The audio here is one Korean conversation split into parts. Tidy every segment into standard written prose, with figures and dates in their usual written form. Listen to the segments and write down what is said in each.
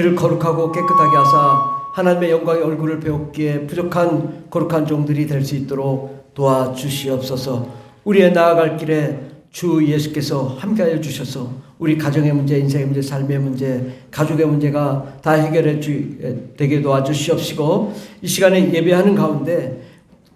우리를 거룩하고 깨끗하게 하사 하나님의 영광의 얼굴을 배웠기에 부족한 거룩한 종들이 될 수 있도록 도와주시옵소서. 우리의 나아갈 길에 주 예수께서 함께하여 주셔서 우리 가정의 문제, 인생의 문제, 삶의 문제, 가족의 문제가 다 해결해 되게 도와주시옵시고, 이 시간에 예배하는 가운데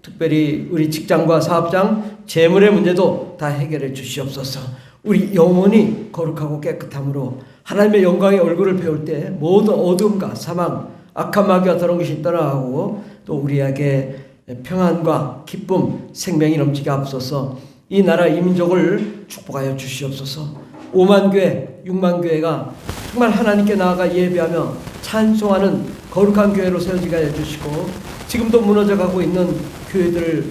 특별히 우리 직장과 사업장, 재물의 문제도 다 해결해 주시옵소서. 우리 영혼이 거룩하고 깨끗함으로 하나님의 영광의 얼굴을 배울 때 모든 어둠과 사망, 악한 마귀와 더러운 것이 떠나가고 또 우리에게 평안과 기쁨, 생명이 넘치게 하옵소서. 이 나라 이 민족을 축복하여 주시옵소서. 5만 교회, 6만 교회가 정말 하나님께 나아가 예배하며 찬송하는 거룩한 교회로 세워지게 하여 주시고, 지금도 무너져가고 있는 교회들을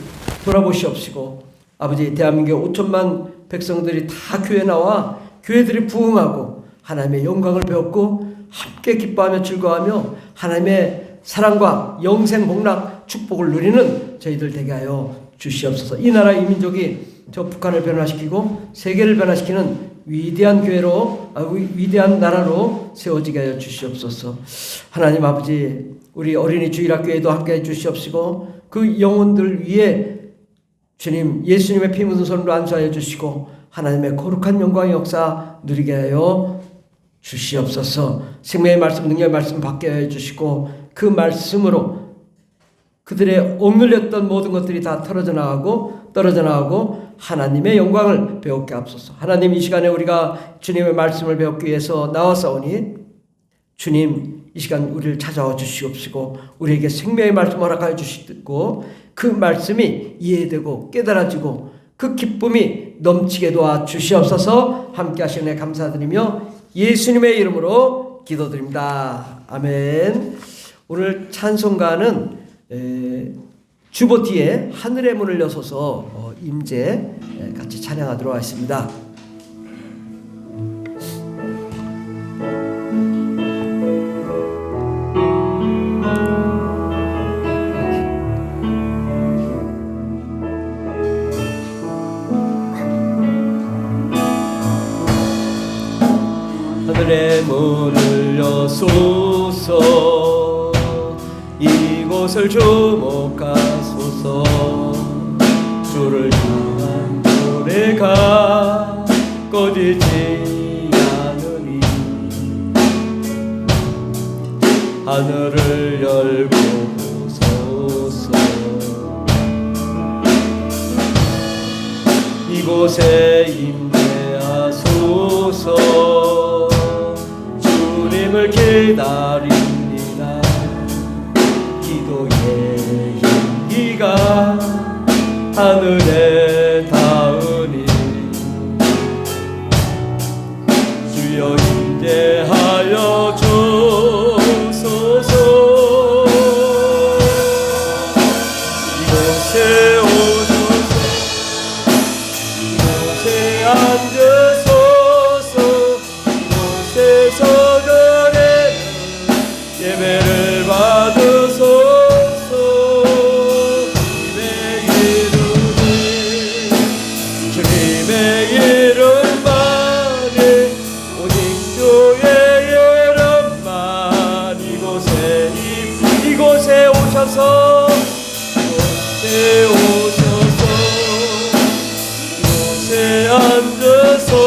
돌아보시옵시고, 아버지 대한민국 5천만 백성들이 다 교회 나와 교회들이 부흥하고 하나님의 영광을 배웠고 함께 기뻐하며 즐거워하며 하나님의 사랑과 영생 복락 축복을 누리는 저희들 되게 하여 주시옵소서. 이 나라 이 민족이 저 북한을 변화시키고 세계를 변화시키는 위대한 교회로, 위대한 나라로 세워지게 하여 주시옵소서. 하나님 아버지, 우리 어린이 주일학교에도 함께 해 주시옵시고 그 영혼들 위에 주님 예수님의 피 묻은 손으로 안수하여 주시고 하나님의 거룩한 영광의 역사 누리게 하여 주시옵소서. 생명의 말씀, 능력의 말씀 받게 하여 주시고 그 말씀으로 그들의 억눌렸던 모든 것들이 다 떨어져 나가고 하나님의 영광을 배우게 하옵소서. 하나님, 이 시간에 우리가 주님의 말씀을 배우기 위해서 나왔사오니 주님 이 시간 우리를 찾아와 주시옵시고 우리에게 생명의 말씀 허락하여 주시고 그 말씀이 이해되고 깨달아지고 그 기쁨이 넘치게 도와 주시옵소서. 함께 하시는 감사드리며 예수님의 이름으로 기도드립니다. 아멘. 오늘 찬송가는 주보 뒤에 하늘의 문을 여서서 임재 같이 찬양하도록 하겠습니다. 하늘의 문을 여소서 이곳을 주목하소서. 주를 향한 노래가 꺼지지 않으니 하늘을 열고 보소서. 이곳에 임재하소서. 주님을 기다립니다. 기도의 향기가 하늘에 닿으니 주여 임재하여 주소서. 이곳에 오소서. 이곳에 앉으소서. 이곳에서 예배를 받으소서. 주님의 이름만이 오직 주의 이름만 이곳에 오셔서 이곳에 앉으소서.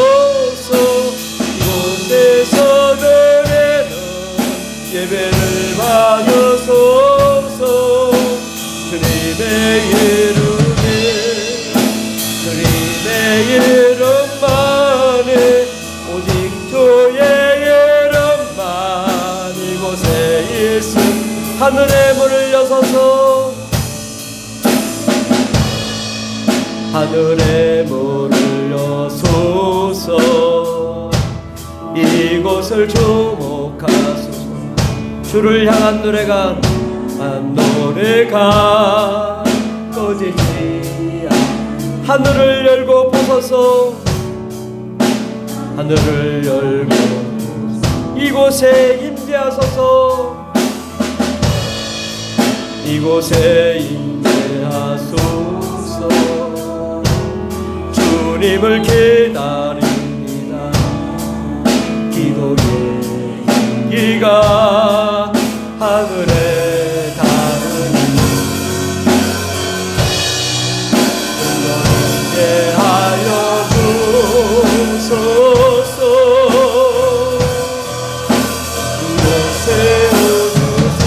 이곳에서 드리는 예배를 받으소서. 주님의 이름만이 오직 주의 이름만 이곳에 있음. 하늘의 문을 여서서 하늘의 문을 여소서. 이곳을 주목하소서. 주를 향한 노래가 꺼지지 않아. 하늘을 열고 보소서. 하늘을 열고 이곳에 임재하소서. 이곳에 임재하소서. 주님을 기다립니다. 기도의 우리가 하늘에 닿으니 하여 주소서. 이곳에 오소서.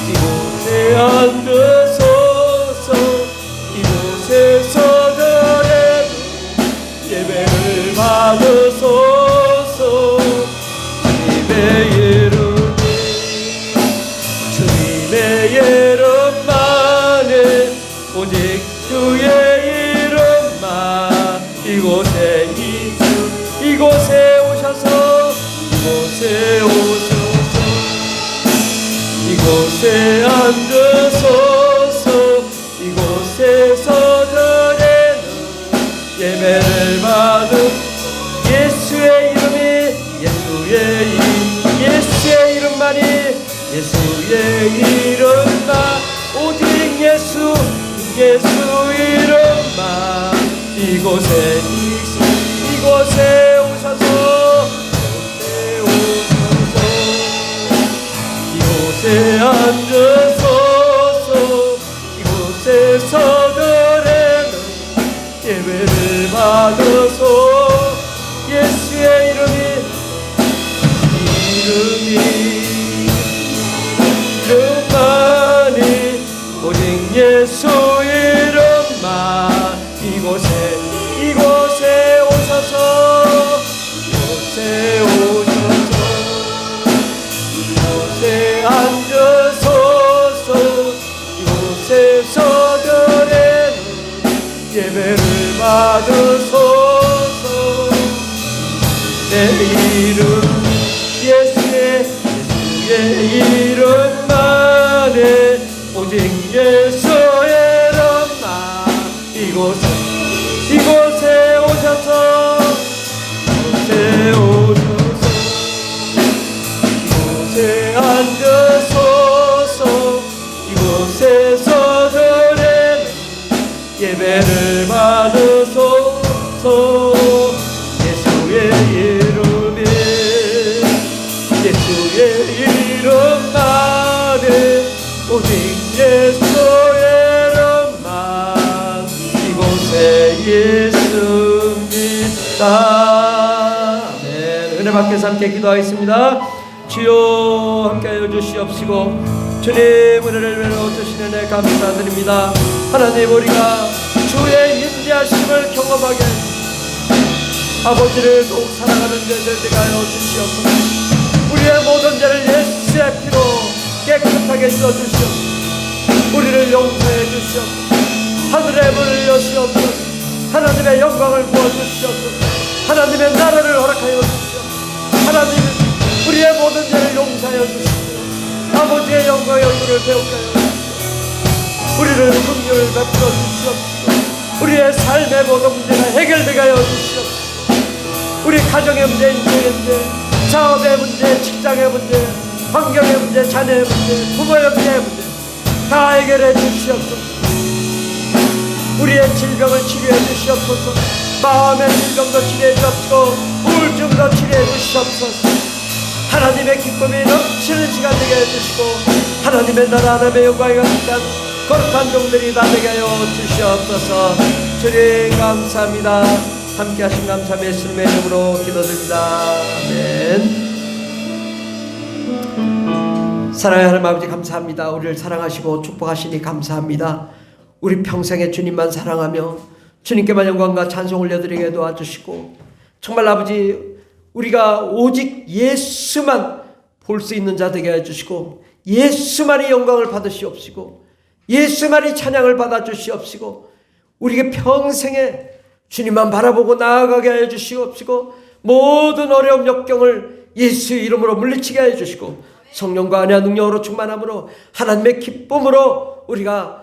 이곳에 앉으소서. 이곳에서 드리는 예배를 받으소서. 주님의 이름만에 오직 주의 이름만 이곳에 오셔서 이곳에 앉으소서. 이곳에서 드리는 예배를 받은 예수의 이름만이 예수의 이름만 오직 예수 이름만 이곳에 오셔서 이곳에 앉으소서. 이곳에서 드리는 예배를 받으소. 예수의 이름만이 오직 예수 이름만 이곳에 오셔서 이곳에 앉으소서. 이곳에서 드리는 예배를 받으소서. 내 이름 예수의 이름만에 오직 예수의 이름만 이곳에 오셔서 이곳에 앉으소서. 이곳에서 드리는 예배를 받으소서. 예수의 이름만에 오직 예수의 이름만 이곳에 있습니다. 아멘. 은혜 받게서 함께 기도하겠습니다. 주여 함께하여 주시옵시고 주님 은혜를 베풀어 주시는 애 감사드립니다. 하나님 우리가 주의 임재하심을 경험하게 아버지를 더욱 사랑하는 자들 되게 하여 주시옵소서. 우리의 모든 죄를 예수의 피로 깨끗하게 씻어주시옵소서. 우리를 용서해 주시옵소서. 하늘의 문을 여시옵소서. 하나님의 영광을 부어주시옵소서. 하나님의 나라를 허락하여 주시옵소서. 하나님 우리의 모든 죄를 용서하여 주시옵소서. 아버지의 영광의 얼굴을 배우게 하여 주시옵소서. 우리를 긍휼을 베풀어 주시옵소서. 우리의 삶의 모든 문제가 해결되게 하여 주시옵소서. 우리 가정의 문제, 인생의 문제, 사업의 문제, 직장의 문제, 환경의 문제, 자녀의 문제, 부모의 문제 다 해결해 주시옵소서. 우리의 질병을 치료해 주시옵소서. 마음의 질병도 치료해 주옵시고 우울증도 치료해 주시옵소서. 하나님의 기쁨이 넘치는 시간 되게 해주시고 하나님의 나라 하나님의 영광이 가득한 거룩한 종들이 다 되게 하여 주시옵소서. 주님 감사합니다. 함께 하신 감사함 예수님의 이름으로 기도드립니다. 아멘. 사랑하는 하나님 아버지 감사합니다. 우리를 사랑하시고 축복하시니 감사합니다. 우리 평생에 주님만 사랑하며 주님께만 영광과 찬송 올려드리게 도와주시고 정말 아버지 우리가 오직 예수만 볼 수 있는 자 되게 해주시고 예수만이 영광을 받으시옵시고 예수만이 찬양을 받아주시옵시고 우리에게 평생에 주님만 바라보고 나아가게 해주시옵시고 모든 어려움 역경을 예수의 이름으로 물리치게 해주시고 성령과 안와 능력으로 충만함으로 하나님의 기쁨으로 우리가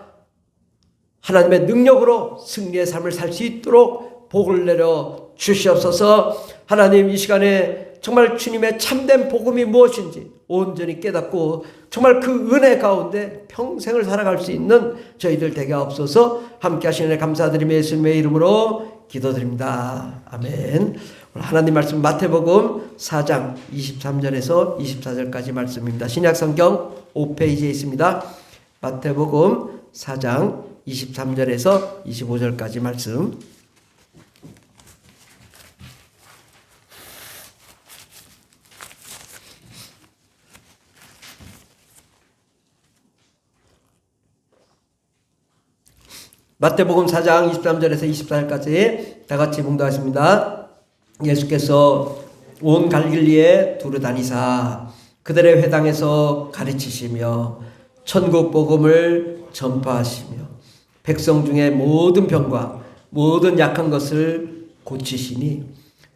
하나님의 능력으로 승리의 삶을 살 수 있도록 복을 내려 주시옵소서. 하나님 이 시간에 정말 주님의 참된 복음이 무엇인지 온전히 깨닫고 정말 그 은혜 가운데 평생을 살아갈 수 있는 저희들 되게 없어서 함께 하시는 애 감사드리며 예수님의 이름으로 기도드립니다. 아멘. 오늘 하나님 말씀 마태복음 4장 23절에서 24절까지 말씀입니다. 신약성경 5페이지에 있습니다. 마태복음 4장 23절에서 25절까지 말씀. 마태복음 4장 23절에서 24절까지 다 같이 봉독하겠습니다. 예수께서 온 갈릴리에 두루 다니사 그들의 회당에서 가르치시며 천국 복음을 전파하시며 백성 중에 모든 병과 모든 약한 것을 고치시니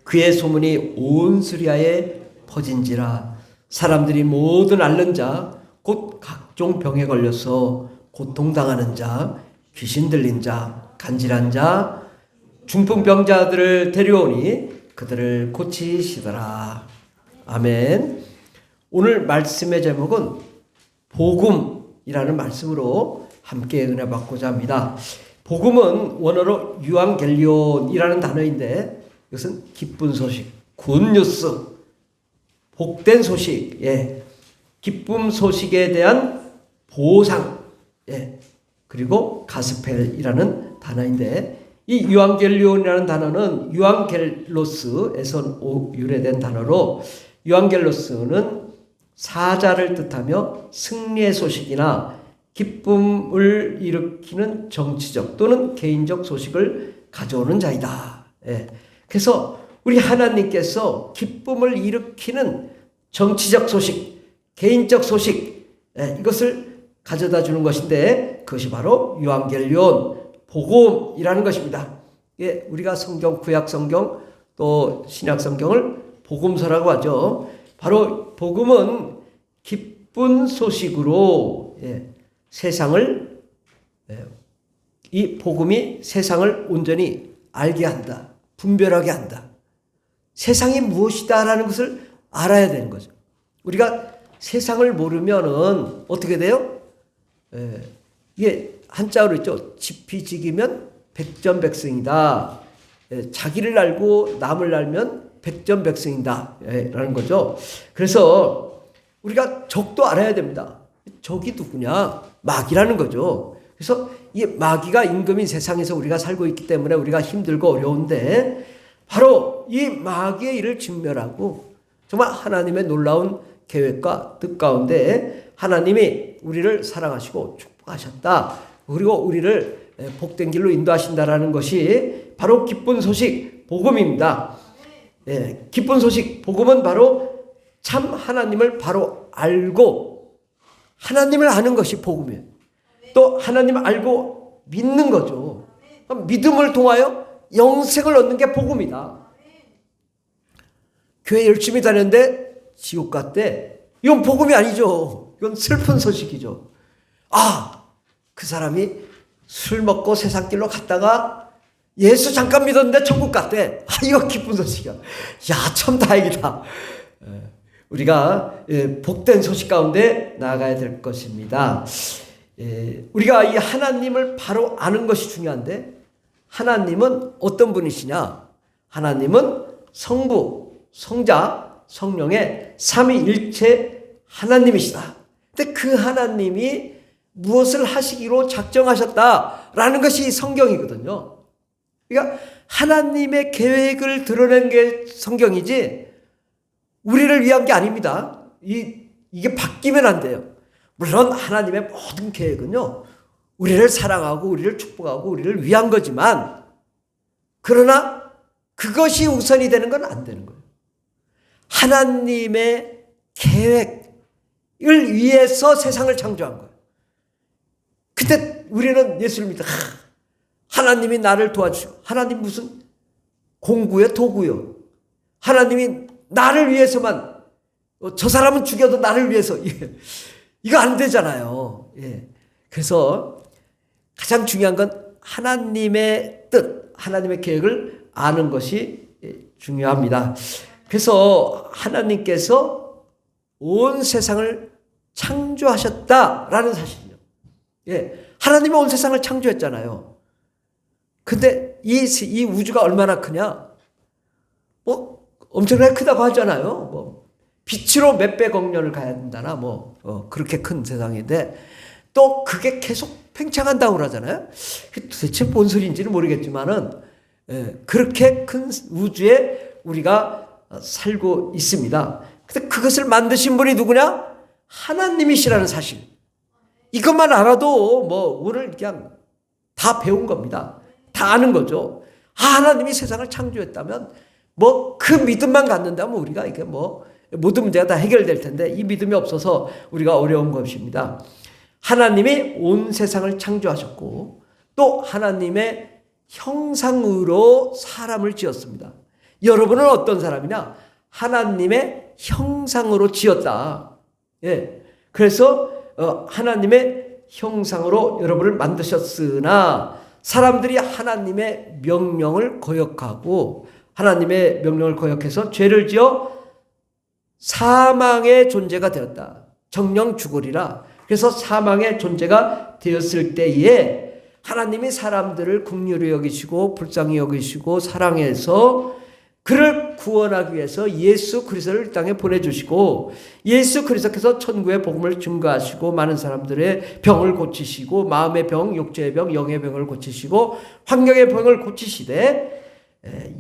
그의 소문이 온 수리아에 퍼진지라. 사람들이 모든 앓는 자 곧 각종 병에 걸려서 고통당하는 자 귀신 들린 자, 간질한 자, 중풍병자들을 데려오니 그들을 고치시더라. 아멘. 오늘 말씀의 제목은 복음이라는 말씀으로 함께 은혜 받고자 합니다. 복음은 원어로 유앙겔리온이라는 단어인데 이것은 기쁜 소식, 굿뉴스, 복된 소식, 기쁨 소식에 대한 보상, 그리고 가스펠이라는 단어인데 이 유앙겔리온이라는 단어는 유앙겔로스에서 유래된 단어로 유앙겔로스는 사자를 뜻하며 승리의 소식이나 기쁨을 일으키는 정치적 또는 개인적 소식을 가져오는 자이다. 그래서 우리 하나님께서 기쁨을 일으키는 정치적 소식, 개인적 소식 이것을 가져다 주는 것인데 그것이 바로 유앙겔리온 복음이라는 것입니다. 우리가 성경, 구약 성경 또 신약 성경을 복음서라고 하죠. 바로 복음은 기쁜 소식으로 세상을 이 복음이 세상을 온전히 알게 한다. 분별하게 한다. 세상이 무엇이다라는 것을 알아야 되는 거죠. 우리가 세상을 모르면은 어떻게 돼요? 이게 한자어로 있죠. 지피지기면 백전백승이다. 자기를 알고 남을 알면 백전백승이다. 라는 거죠. 그래서 우리가 적도 알아야 됩니다. 적이 누구냐? 마귀라는 거죠. 그래서 이 마귀가 임금인 세상에서 우리가 살고 있기 때문에 우리가 힘들고 어려운데 바로 이 마귀의 일을 진멸하고 정말 하나님의 놀라운 계획과 뜻 가운데 하나님이 우리를 사랑하시고 축복하셨다. 그리고 우리를 복된 길로 인도하신다라는 것이 바로 기쁜 소식, 복음입니다. 기쁜 소식, 복음은 바로 참 하나님을 바로 알고 하나님을 아는 것이 복음이에요. 또 하나님을 알고 믿는 거죠. 믿음을 통하여 영생을 얻는 게 복음이다. 교회 열심히 다녔는데 지옥 갔대. 이건 복음이 아니죠. 이건 슬픈 소식이죠. 그 사람이 술 먹고 세상길로 갔다가 예수 잠깐 믿었는데 천국 갔대. 이거 기쁜 소식이야. 참 다행이다. 우리가 복된 소식 가운데 나아가야 될 것입니다. 우리가 이 하나님을 바로 아는 것이 중요한데 하나님은 어떤 분이시냐? 하나님은 성부, 성자, 성령의 삼위일체 하나님이시다. 근데 그 하나님이 무엇을 하시기로 작정하셨다라는 것이 성경이거든요. 그러니까 하나님의 계획을 드러낸 게 성경이지 우리를 위한 게 아닙니다. 이게 바뀌면 안 돼요. 물론 하나님의 모든 계획은요. 우리를 사랑하고 우리를 축복하고 우리를 위한 거지만 그러나 그것이 우선이 되는 건 안 되는 거예요. 하나님의 계획을 위해서 세상을 창조한 거예요. 그때 우리는 예수를 믿어. 하나님이 나를 도와주시고 하나님 무슨 공구요 도구요. 하나님이 나를 위해서만 저 사람은 죽여도 나를 위해서 이거 안 되잖아요. 그래서 가장 중요한 건 하나님의 뜻, 하나님의 계획을 아는 것이 중요합니다. 그래서 하나님께서 온 세상을 창조하셨다라는 사실이요. 하나님이 온 세상을 창조했잖아요. 근데 이 우주가 얼마나 크냐? 뭐 엄청나게 크다고 하잖아요. 뭐 빛으로 몇백억 년을 가야 된다나 그렇게 큰 세상인데 또 그게 계속 팽창한다고 그러잖아요. 도대체 뭔 소리인지는 모르겠지만은 그렇게 큰 우주에 우리가 살고 있습니다. 근데 그것을 만드신 분이 누구냐? 하나님이시라는 사실. 이것만 알아도 오늘 그냥 다 배운 겁니다. 다 아는 거죠. 하나님이 세상을 창조했다면 그 믿음만 갖는다면 우리가 이게 모든 문제가 다 해결될 텐데 이 믿음이 없어서 우리가 어려운 것입니다. 하나님이 온 세상을 창조하셨고 또 하나님의 형상으로 사람을 지었습니다. 여러분은 어떤 사람이냐? 하나님의 형상으로 지었다. 그래서 하나님의 형상으로 여러분을 만드셨으나 사람들이 하나님의 명령을 거역하고 하나님의 명령을 거역해서 죄를 지어 사망의 존재가 되었다. 정령 죽으리라. 그래서 사망의 존재가 되었을 때에 하나님이 사람들을 긍휼히 여기시고 불쌍히 여기시고 사랑해서 그를 구원하기 위해서 예수 그리스도를 이 땅에 보내주시고 예수 그리스도께서 천국의 복음을 증거하시고 많은 사람들의 병을 고치시고 마음의 병, 육체의 병, 영의 병을 고치시고 환경의 병을 고치시되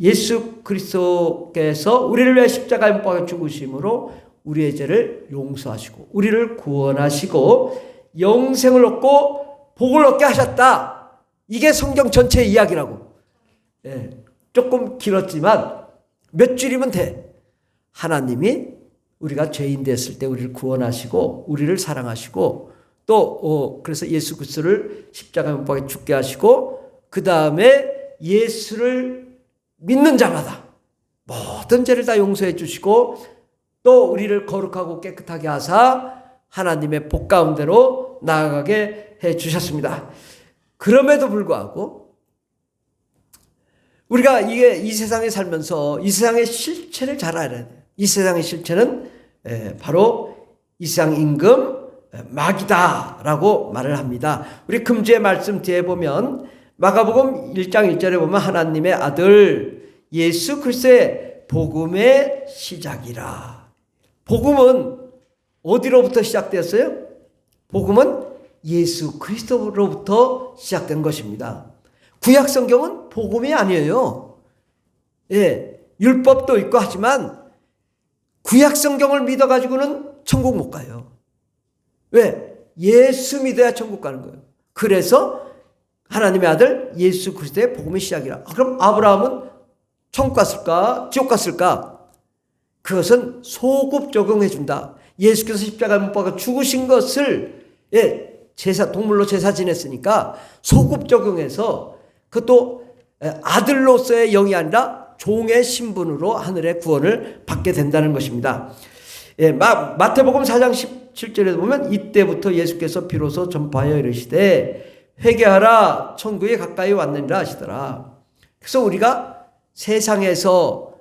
예수 그리스도께서 우리를 위해 십자가에 못 박아 죽으심으로 우리의 죄를 용서하시고 우리를 구원하시고 영생을 얻고 복을 얻게 하셨다. 이게 성경 전체의 이야기라고. 조금 길었지만 몇 줄이면 돼. 하나님이 우리가 죄인 됐을 때 우리를 구원하시고 우리를 사랑하시고 또 그래서 예수 그리스도를 십자가에 못 박아 죽게 하시고 그 다음에 예수를 믿는 자마다 모든 죄를 다 용서해 주시고 또 우리를 거룩하고 깨끗하게 하사 하나님의 복 가운데로 나아가게 해 주셨습니다. 그럼에도 불구하고 우리가 이 세상에 살면서 이 세상의 실체를 잘 알아야 돼요. 이 세상의 실체는 바로 이 세상 임금 마귀다라고 말을 합니다. 우리 금주의 말씀 뒤에 보면 마가복음 1장 1절에 보면 하나님의 아들 예수 그리스도의 복음의 시작이라. 복음은 어디로부터 시작되었어요? 복음은 예수 그리스도로부터 시작된 것입니다. 구약 성경은 복음이 아니에요. 율법도 있고 하지만 구약 성경을 믿어가지고는 천국 못 가요. 왜? 예수 믿어야 천국 가는 거예요. 그래서 하나님의 아들 예수 그리스도의 복음의 시작이라. 그럼 아브라함은 천국 갔을까? 지옥 갔을까? 그것은 소급 적용해 준다. 예수께서 십자가에 못 박아 죽으신 것을 동물로 제사 지냈으니까 소급 적용해서 그것도 아들로서의 영이 아니라 종의 신분으로 하늘의 구원을 받게 된다는 것입니다. 마태복음 4장 17절에 보면 이때부터 예수께서 비로소 전파하여 이르시되 회개하라 천국이 가까이 왔느니라 하시더라. 그래서 우리가 세상에서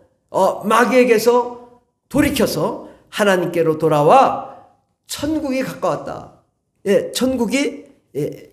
마귀에게서 돌이켜서 하나님께로 돌아와 천국이 가까웠다. 천국이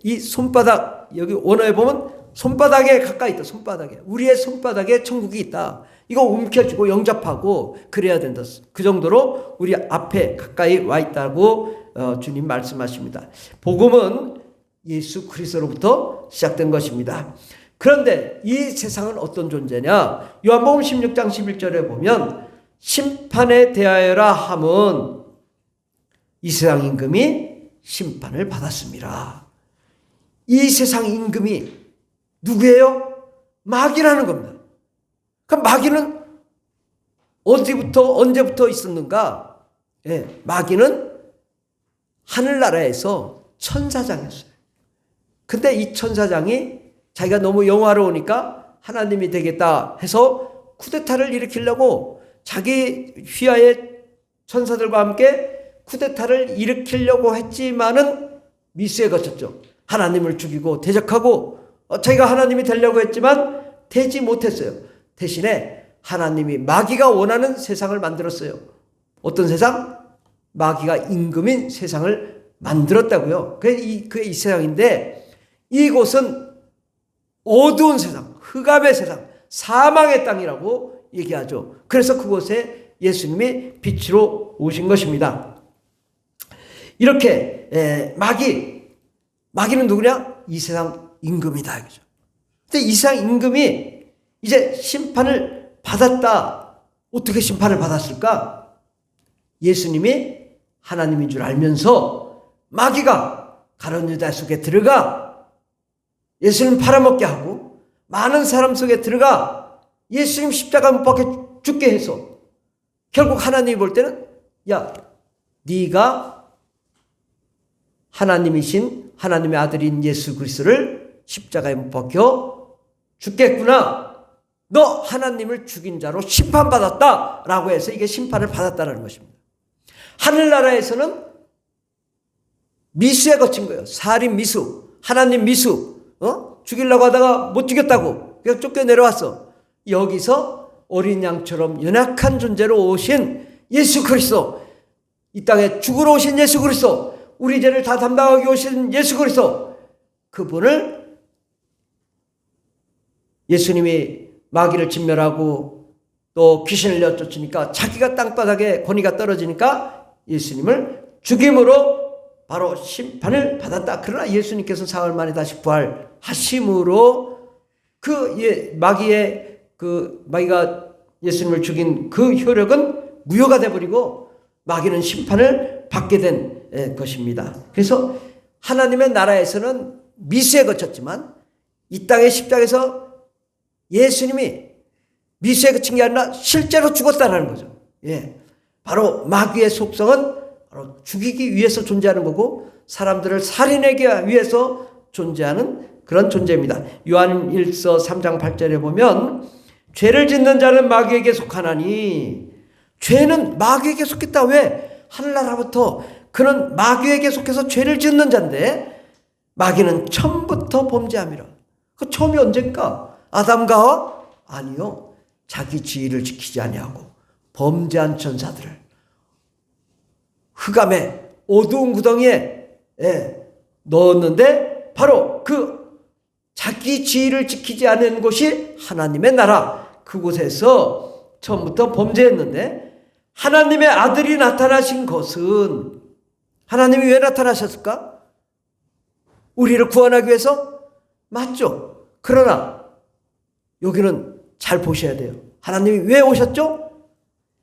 이 손바닥 여기 원어에 보면 손바닥에 가까이 있다. 손바닥에. 우리의 손바닥에 천국이 있다. 이거 움켜쥐고 영접하고 그래야 된다. 그 정도로 우리 앞에 가까이 와 있다고 주님 말씀하십니다. 복음은 예수 그리스도로부터 시작된 것입니다. 그런데 이 세상은 어떤 존재냐? 요한복음 16장 11절에 보면 심판에 대하여라 함은 이 세상 임금이 심판을 받았습니다. 이 세상 임금이 누구예요? 마귀라는 겁니다. 그럼 마귀는 어디부터 언제부터 있었는가? 마귀는 하늘나라에서 천사장이었어요. 근데 이 천사장이 자기가 너무 영화로우니까 하나님이 되겠다 해서 쿠데타를 일으키려고 자기 휘하의 천사들과 함께 쿠데타를 일으키려고 했지만은 미수에 거쳤죠. 하나님을 죽이고 대적하고 자기가 하나님이 되려고 했지만 되지 못했어요. 대신에 하나님이 마귀가 원하는 세상을 만들었어요. 어떤 세상? 마귀가 임금인 세상을 만들었다고요. 그게 이 세상인데 이곳은 어두운 세상, 흑암의 세상, 사망의 땅이라고 얘기하죠. 그래서 그곳에 예수님이 빛으로 오신 것입니다. 이렇게 마귀는 누구냐? 이 세상 임금이다. 그죠? 근데 이 세상 임금이 이제 심판을 받았다. 어떻게 심판을 받았을까? 예수님이 하나님인 줄 알면서 마귀가 가룟 유다 속에 들어가 예수님 팔아먹게 하고 많은 사람 속에 들어가 예수님 십자가 못 박혀 죽게 해서 결국 하나님이 볼 때는 야, 네가 하나님이신 하나님의 아들인 예수 그리스도를 십자가에 못 박혀 죽겠구나. 너 하나님을 죽인 자로 심판받았다라고 해서 이게 심판을 받았다는 것입니다. 하늘나라에서는 미수에 거친 거예요. 살인 미수, 하나님 미수, 죽이려고 하다가 못 죽였다고 그냥 쫓겨 내려왔어. 여기서 어린 양처럼 연약한 존재로 오신 예수 그리스도, 이 땅에 죽으러 오신 예수 그리스도, 우리 죄를 다 담당하기 오신 예수 그리스도, 그분을 예수님이 마귀를 진멸하고 또 귀신을 내쫓으니까 자기가 땅바닥에 권위가 떨어지니까 예수님을 죽임으로 바로 심판을 받았다. 그러나 예수님께서 사흘 만에 다시 부활하심으로 마귀가 예수님을 죽인 그 효력은 무효가 되어버리고 마귀는 심판을 받게 된 것입니다. 그래서 하나님의 나라에서는 미수에 거쳤지만 이 땅의 십자가에서 예수님이 미수에 그친 게 아니라 실제로 죽었다는 거죠. 바로 마귀의 속성은 바로 죽이기 위해서 존재하는 거고 사람들을 살인하기 위해서 존재하는 그런 존재입니다. 요한 1서 3장 8절에 보면 죄를 짓는 자는 마귀에게 속하나니, 죄는 마귀에게 속했다. 왜? 하늘나라부터 그는 마귀에게 속해서 죄를 짓는 자인데 마귀는 처음부터 범죄함이라. 그 처음이 언젠가? 아담과 하와? 아니요. 자기 지위를 지키지 아니하고 범죄한 천사들을 흑암의 어두운 구덩이에 넣었는데 바로 그 자기 지위를 지키지 않은 곳이 하나님의 나라, 그곳에서 처음부터 범죄했는데 하나님의 아들이 나타나신 것은, 하나님이 왜 나타나셨을까? 우리를 구원하기 위해서? 맞죠. 그러나 여기는 잘 보셔야 돼요. 하나님이 왜 오셨죠?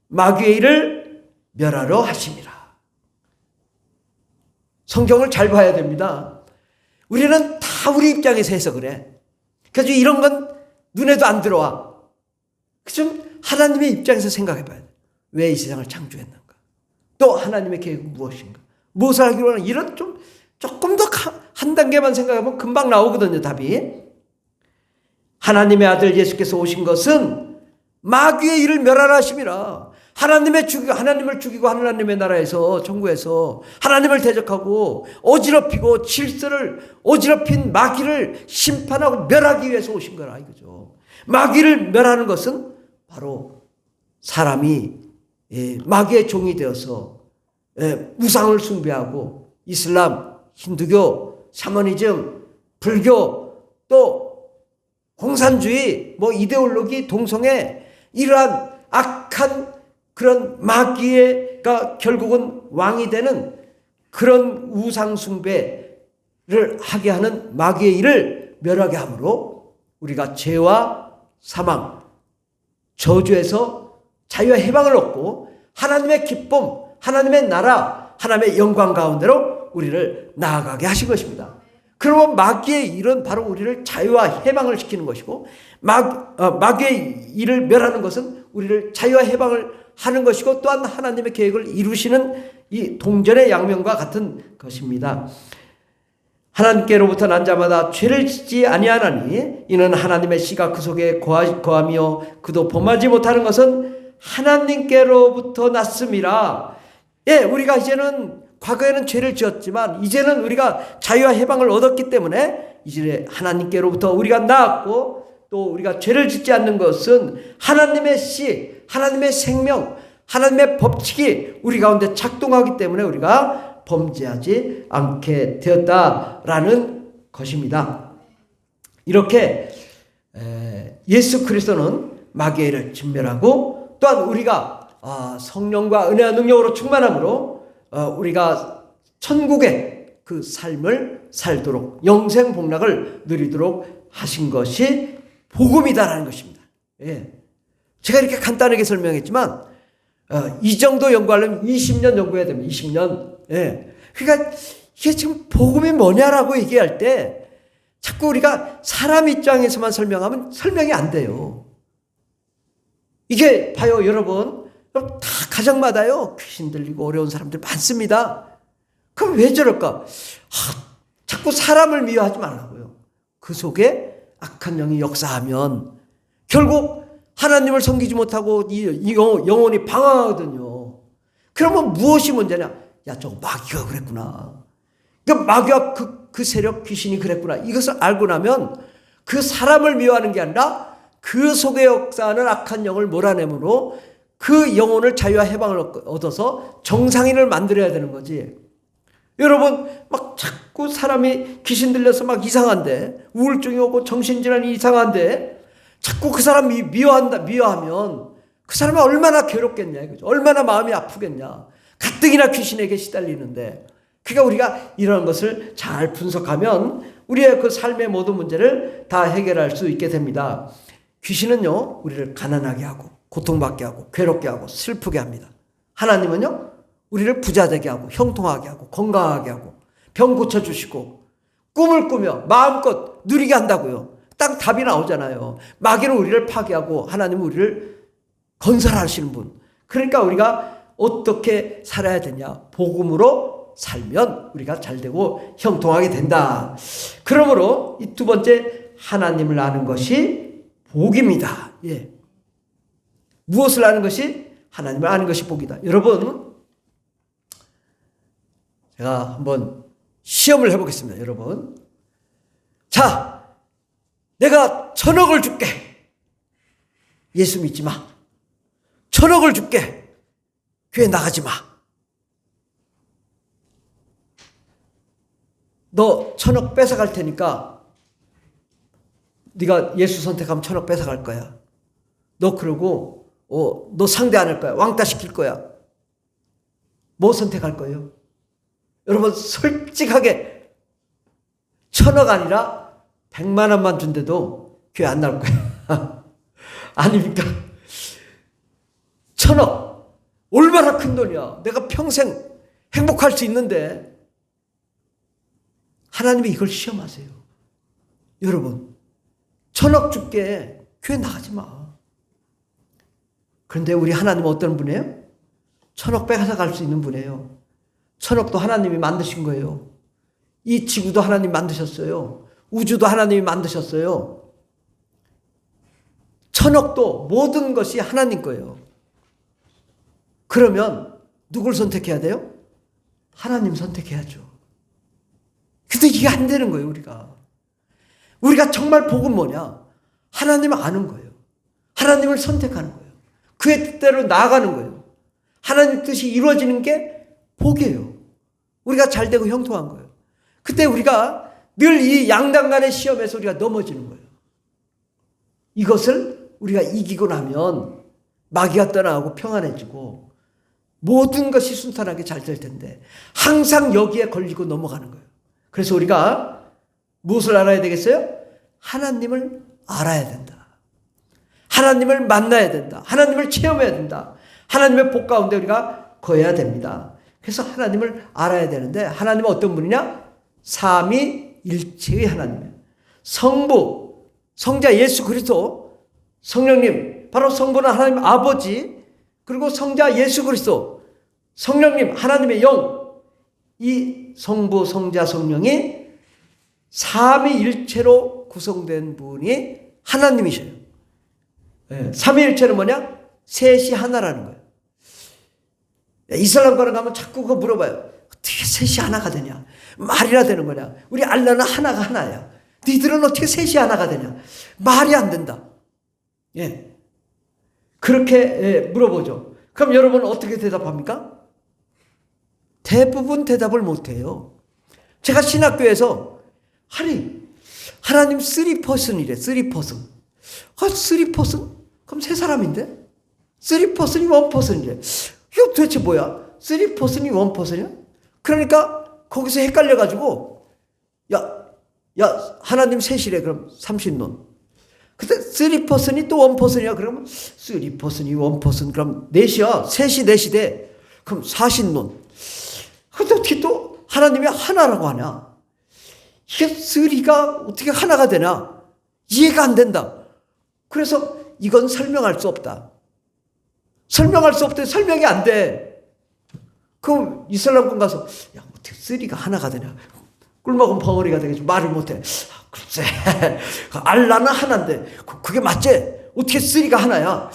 마귀의 일을 멸하러 하심이라. 성경을 잘 봐야 됩니다. 우리는 다 우리 입장에서 해서 그래. 그래서 이런 건 눈에도 안 들어와. 좀 하나님의 입장에서 생각해 봐야 돼. 왜 이 세상을 창조했는가? 또 하나님의 계획은 무엇인가? 무엇을 하기로 하는, 이런 조금 더 한 단계만 생각하면 금방 나오거든요, 답이. 하나님의 아들 예수께서 오신 것은 마귀의 일을 멸하라 하심이라. 하나님을 죽이고 하나님의 나라에서, 천국에서 하나님을 대적하고 어지럽히고 질서를 어지럽힌 마귀를 심판하고 멸하기 위해서 오신 거라 이거죠. 마귀를 멸하는 것은 바로 사람이 마귀의 종이 되어서 우상을 숭배하고 이슬람, 힌두교, 샤머니즘, 불교, 또 공산주의, 이데올로기, 동성애, 이러한 악한 그런 마귀가 결국은 왕이 되는 그런 우상 숭배를 하게 하는 마귀의 일을 멸하게 함으로 우리가 죄와 사망, 저주에서 자유와 해방을 얻고 하나님의 기쁨, 하나님의 나라, 하나님의 영광 가운데로 우리를 나아가게 하신 것입니다. 그러면 마귀의 일은 바로 우리를 자유와 해방을 시키는 것이고, 마귀의 일을 멸하는 것은 우리를 자유와 해방을 하는 것이고, 또한 하나님의 계획을 이루시는 이 동전의 양면과 같은 것입니다. 하나님께로부터 난 자마다 죄를 짓지 아니하나니 이는 하나님의 씨가 그 속에 거하며 그도 범하지 못하는 것은 하나님께로부터 났음이라. 우리가 이제는, 과거에는 죄를 지었지만 이제는 우리가 자유와 해방을 얻었기 때문에 이제 하나님께로부터 우리가 나았고, 또 우리가 죄를 짓지 않는 것은 하나님의 씨, 하나님의 생명, 하나님의 법칙이 우리 가운데 작동하기 때문에 우리가 범죄하지 않게 되었다라는 것입니다. 이렇게 예수 그리스도는 마귀의 일을 진멸하고 또한 우리가 성령과 은혜와 능력으로 충만함으로 우리가 천국의 그 삶을 살도록 영생 복락을 누리도록 하신 것이 복음이다라는 것입니다. 예. 제가 이렇게 간단하게 설명했지만 이 정도 연구하려면 20년 연구해야 됩니다. 20년. 예. 그러니까 이게 지금 복음이 뭐냐라고 얘기할 때 자꾸 우리가 사람 입장에서만 설명하면 설명이 안 돼요. 이게 봐요, 여러분. 다 가정마다요 귀신 들리고 어려운 사람들 많습니다. 그럼 왜 저럴까? 자꾸 사람을 미워하지 말라고요. 그 속에 악한 영이 역사하면 결국 하나님을 섬기지 못하고 이 영혼이 방황하거든요. 그러면 무엇이 문제냐? 야, 저거 마귀가 그랬구나. 그러니까 마귀와 그 세력 귀신이 그랬구나. 이것을 알고 나면 그 사람을 미워하는 게 아니라 그 속에 역사하는 악한 영을 몰아내므로 그 영혼을 자유와 해방을 얻어서 정상인을 만들어야 되는 거지. 여러분 막 자꾸 사람이 귀신 들려서 막 이상한데 우울증이 오고 정신질환이 이상한데 자꾸 그 사람 미워하면 그 사람이 얼마나 괴롭겠냐 이거죠. 얼마나 마음이 아프겠냐. 가뜩이나 귀신에게 시달리는데. 그러니까 우리가 이런 것을 잘 분석하면 우리의 그 삶의 모든 문제를 다 해결할 수 있게 됩니다. 귀신은요 우리를 가난하게 하고 고통받게 하고 괴롭게 하고 슬프게 합니다. 하나님은요 우리를 부자되게 하고 형통하게 하고 건강하게 하고 병 고쳐주시고 꿈을 꾸며 마음껏 누리게 한다고요. 딱 답이 나오잖아요. 마귀는 우리를 파괴하고 하나님은 우리를 건설하시는 분. 그러니까 우리가 어떻게 살아야 되냐. 복음으로 살면 우리가 잘되고 형통하게 된다. 그러므로 이 두 번째 하나님을 아는 것이 복입니다. 예. 무엇을 아는 것이? 하나님을 아는 것이 복이다. 여러분 제가 한번 시험을 해보겠습니다. 여러분 자 내가 1000억을 줄게. 예수 믿지 마. 1000억을 줄게. 교회 나가지 마. 너 1000억 뺏어갈 테니까 네가 예수 선택하면 1000억 뺏어갈 거야. 너 그러고 너 상대 안 할 거야. 왕따 시킬 거야. 뭐 선택할 거예요? 여러분 솔직하게 1000억 아니라 100만 원만 준대도 교회 안 나올 거야. 아닙니까? 1000억 얼마나 큰 돈이야. 내가 평생 행복할 수 있는데 하나님이 이걸 시험하세요. 여러분 1000억 줄게. 교회 나가지 마. 그런데 우리 하나님은 어떤 분이에요? 1000억 빼앗아 갈 수 있는 분이에요. 1000억도 하나님이 만드신 거예요. 이 지구도 하나님 만드셨어요. 우주도 하나님이 만드셨어요. 1000억도 모든 것이 하나님 거예요. 그러면 누굴 선택해야 돼요? 하나님 선택해야죠. 근데 이게 안 되는 거예요, 우리가 정말 복은 뭐냐? 하나님을 아는 거예요. 하나님을 선택하는 거예요. 그의 뜻대로 나아가는 거예요. 하나님 뜻이 이루어지는 게 복이에요. 우리가 잘되고 형통한 거예요. 그때 우리가 늘 이 양단간의 시험에서 우리가 넘어지는 거예요. 이것을 우리가 이기고 나면 마귀가 떠나고 평안해지고 모든 것이 순탄하게 잘 될 텐데 항상 여기에 걸리고 넘어가는 거예요. 그래서 우리가 무엇을 알아야 되겠어요? 하나님을 알아야 된다. 하나님을 만나야 된다. 하나님을 체험해야 된다. 하나님의 복 가운데 우리가 거해야 됩니다. 그래서 하나님을 알아야 되는데 하나님은 어떤 분이냐? 삼위일체의 하나님이에요. 성부, 성자 예수 그리스도, 성령님, 바로 성부는 하나님 아버지, 그리고 성자 예수 그리스도, 성령님, 하나님의 영, 이 성부, 성자, 성령이 삼위일체로 구성된 분이 하나님이셔요. 네. 삼위일체는 뭐냐? 셋이 하나라는 거예요. 이슬람과는 가면 자꾸 그거 물어봐요. 어떻게 셋이 하나가 되냐? 말이나 되는 거냐? 우리 알라는 하나가 하나야. 니들은 어떻게 셋이 하나가 되냐? 말이 안 된다. 예. 그렇게 물어보죠. 그럼 여러분은 어떻게 대답합니까? 대부분 대답을 못해요. 제가 신학교에서 하나님 3퍼슨이래. 3퍼슨. 쓰리 퍼슨? 그럼 세 사람인데? 쓰리 퍼슨이 원 퍼슨이래. 이거 도대체 뭐야? 쓰리 퍼슨이 원 퍼슨이야? 그러니까 거기서 헷갈려가지고 야 하나님 셋이래. 그럼 30논. 근데 쓰리 퍼슨이 또 원 퍼슨이야. 그러면 쓰리 퍼슨이 원 퍼슨. 그럼 넷이야. 셋이 넷이 돼. 그럼 40논. 근데 어떻게 또 하나님이 하나라고 하냐? 이게 쓰리가 어떻게 하나가 되나? 이해가 안 된다. 그래서 이건 설명할 수 없다. 설명할 수 없대. 설명이 안 돼. 그럼 이슬람권 가서 야 어떻게 쓰리가 하나가 되냐? 꿀먹은 벙어리가 되겠지. 말을 못해. 글쎄 알라는 하나인데 그게 맞지? 어떻게 쓰리가 하나야?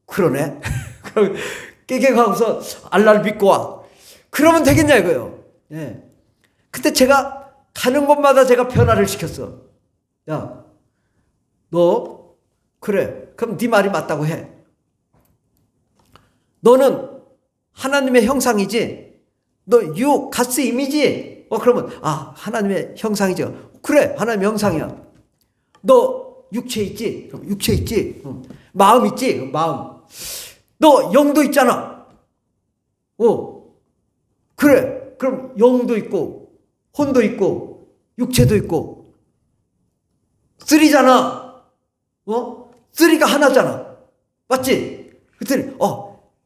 그러네. 그럼 깨갱하고서 알라를 믿고 와. 그러면 되겠냐 이거요. 예. 근데 제가 가는 곳마다 제가 변화를 시켰어. 야, 너 그래. 그럼 네 말이 맞다고 해. 너는 하나님의 형상이지. 너 가스 이미지. 그러면 하나님의 형상이죠. 그래, 하나님의 형상이야. 너 육체 있지? 그럼 육체 있지. 마음 있지? 마음. 너 영도 있잖아. 그래. 그럼 영도 있고 혼도 있고 육체도 있고 쓰리잖아. 쓰리가 하나잖아. 맞지? 그랬더니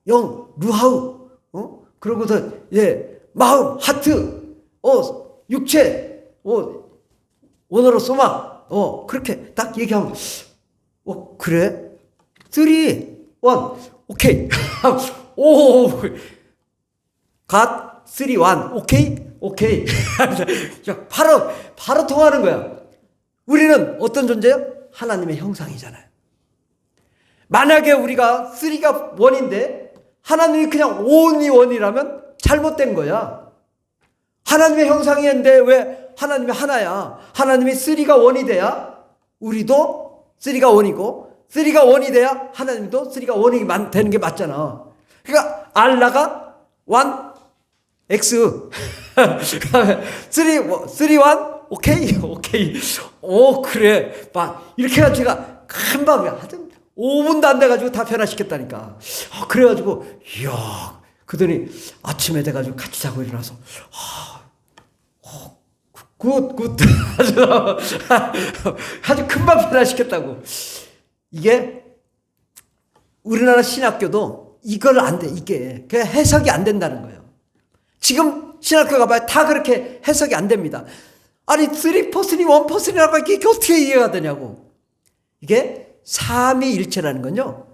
영 루하우 그러고서 마음 하트 육체 원어로 소마 그렇게 딱 얘기하면 그래? 쓰리 원 오케이. 오 갓 쓰리 원 오케이. 바로 통하는 거야. 우리는 어떤 존재요? 하나님의 형상이잖아요. 만약에 우리가 쓰리가 원인데 하나님이 그냥 온이 원이라면 잘못된 거야. 하나님의 형상이었는데 왜 하나님이 하나야? 하나님이 쓰리가 원이 돼야 우리도 쓰리가 원이고 쓰리가 원이 돼야 하나님도 쓰리가 원이 되는 게 맞잖아. 그러니까 알라가 원 X 쓰리 원 오케이 그래 이렇게 해가지고 제가 금방 하여튼 5분도 안 돼가지고 다 변화시켰다니까. 그래가지고 이야 그러더니 아침에 돼가지고 같이 자고 일어나서 굿 아주 금방 변화시켰다고. 이게 우리나라 신학교도 이걸 안 돼. 이게 그냥 해석이 안 된다는 거예요. 지금 신학교 가봐야 다 그렇게 해석이 안 됩니다. 아니 3퍼슨이 1퍼슨이라고 이게 어떻게 이해가 되냐고. 이게 삼위일체라는 건요.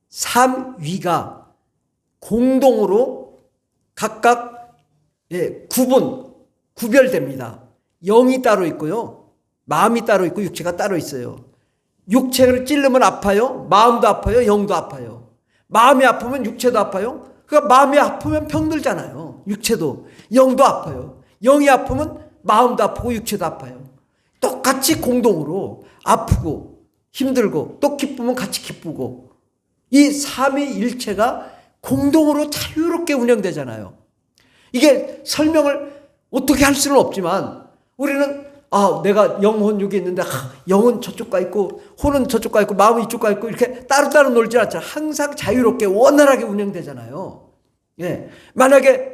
삼위가 공동으로 각각 구별됩니다. 영이 따로 있고요. 마음이 따로 있고 육체가 따로 있어요. 육체를 찔르면 아파요. 마음도 아파요. 영도 아파요. 마음이 아프면 육체도 아파요. 그러니까 마음이 아프면 병들잖아요. 육체도. 영도 아파요. 영이 아프면 마음도 아프고 육체도 아파요. 똑같이 공동으로 아프고 힘들고 또 기쁘면 같이 기쁘고 이 삼위일체가 공동으로 자유롭게 운영되잖아요. 이게 설명을 어떻게 할 수는 없지만 우리는 내가 영혼 육이 있는데 영은 저쪽 가 있고 혼은 저쪽 가 있고 마음은 이쪽 가 있고 이렇게 따로따로 놀지 않잖아요. 항상 자유롭게 원활하게 운영되잖아요. 만약에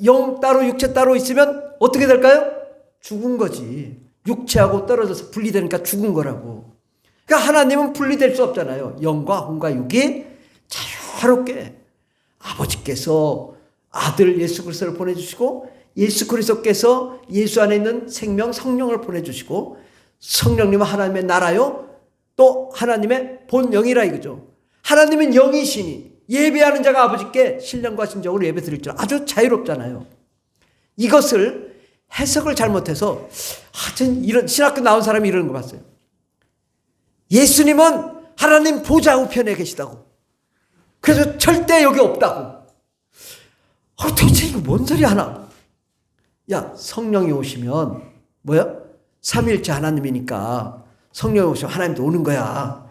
영 따로 육체 따로 있으면 어떻게 될까요? 죽은 거지. 육체하고 떨어져서 분리되니까 죽은 거라고. 그러니까 하나님은 분리될 수 없잖아요. 영과 혼과 육이 자유롭게 아버지께서 아들 예수 그리스도를 보내주시고 예수 그리스도께서 예수 안에 있는 생명 성령을 보내주시고 성령님은 하나님의 나라요 또 하나님의 본영이라 이거죠. 하나님은 영이시니 예배하는 자가 아버지께 신령과 심정으로 예배 드릴 줄 아주 자유롭잖아요. 이것을 해석을 잘못해서 하여튼 이런 신학교 나온 사람이 이러는 거 봤어요. 예수님은 하나님 보좌 우편에 계시다고. 그래서 절대 여기 없다고. 도대체 이거 뭔 소리 하나? 야, 성령이 오시면 뭐야? 삼위일체 하나님이니까 성령이 오시면 하나님도 오는 거야.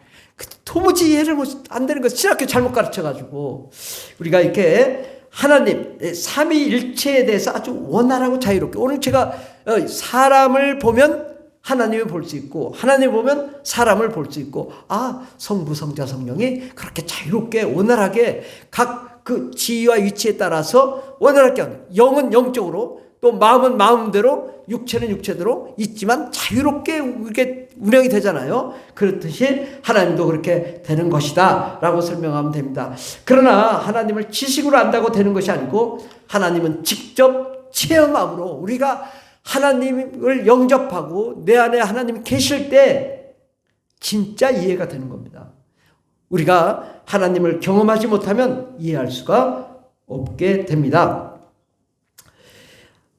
도무지 이해를 안 되는 거. 신학교 잘못 가르쳐가지고 우리가 이렇게 하나님 삼위일체에 대해서 아주 원활하고 자유롭게. 오늘 제가 사람을 보면 하나님을 볼 수 있고, 하나님을 보면 사람을 볼 수 있고, 성부, 성자, 성령이 그렇게 자유롭게 원활하게 각 그 지위와 위치에 따라서 원활하게 하는, 영은 영적으로, 또 마음은 마음대로, 육체는 육체대로 있지만 자유롭게 이렇게 운영이 되잖아요. 그렇듯이 하나님도 그렇게 되는 것이다 라고 설명하면 됩니다. 그러나 하나님을 지식으로 안다고 되는 것이 아니고, 하나님은 직접 체험함으로, 우리가 하나님을 영접하고 내 안에 하나님이 계실 때 진짜 이해가 되는 겁니다. 우리가 하나님을 경험하지 못하면 이해할 수가 없게 됩니다.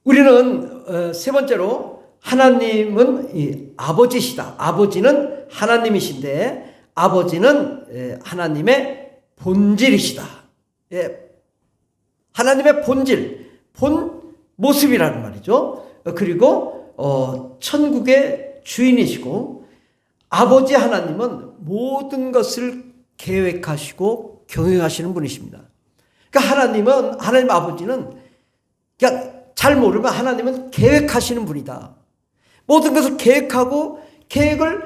우리는 세 번째로, 하나님은 아버지시다. 아버지는 하나님이신데, 아버지는 하나님의 본질이시다. 하나님의 본질, 본 모습이라는 말이죠. 그리고 천국의 주인이시고, 아버지 하나님은 모든 것을 계획하시고 경영하시는 분이십니다. 그러니까 하나님 아버지는 그냥 잘 모르면 하나님은 계획하시는 분이다. 모든 것을 계획하고 계획을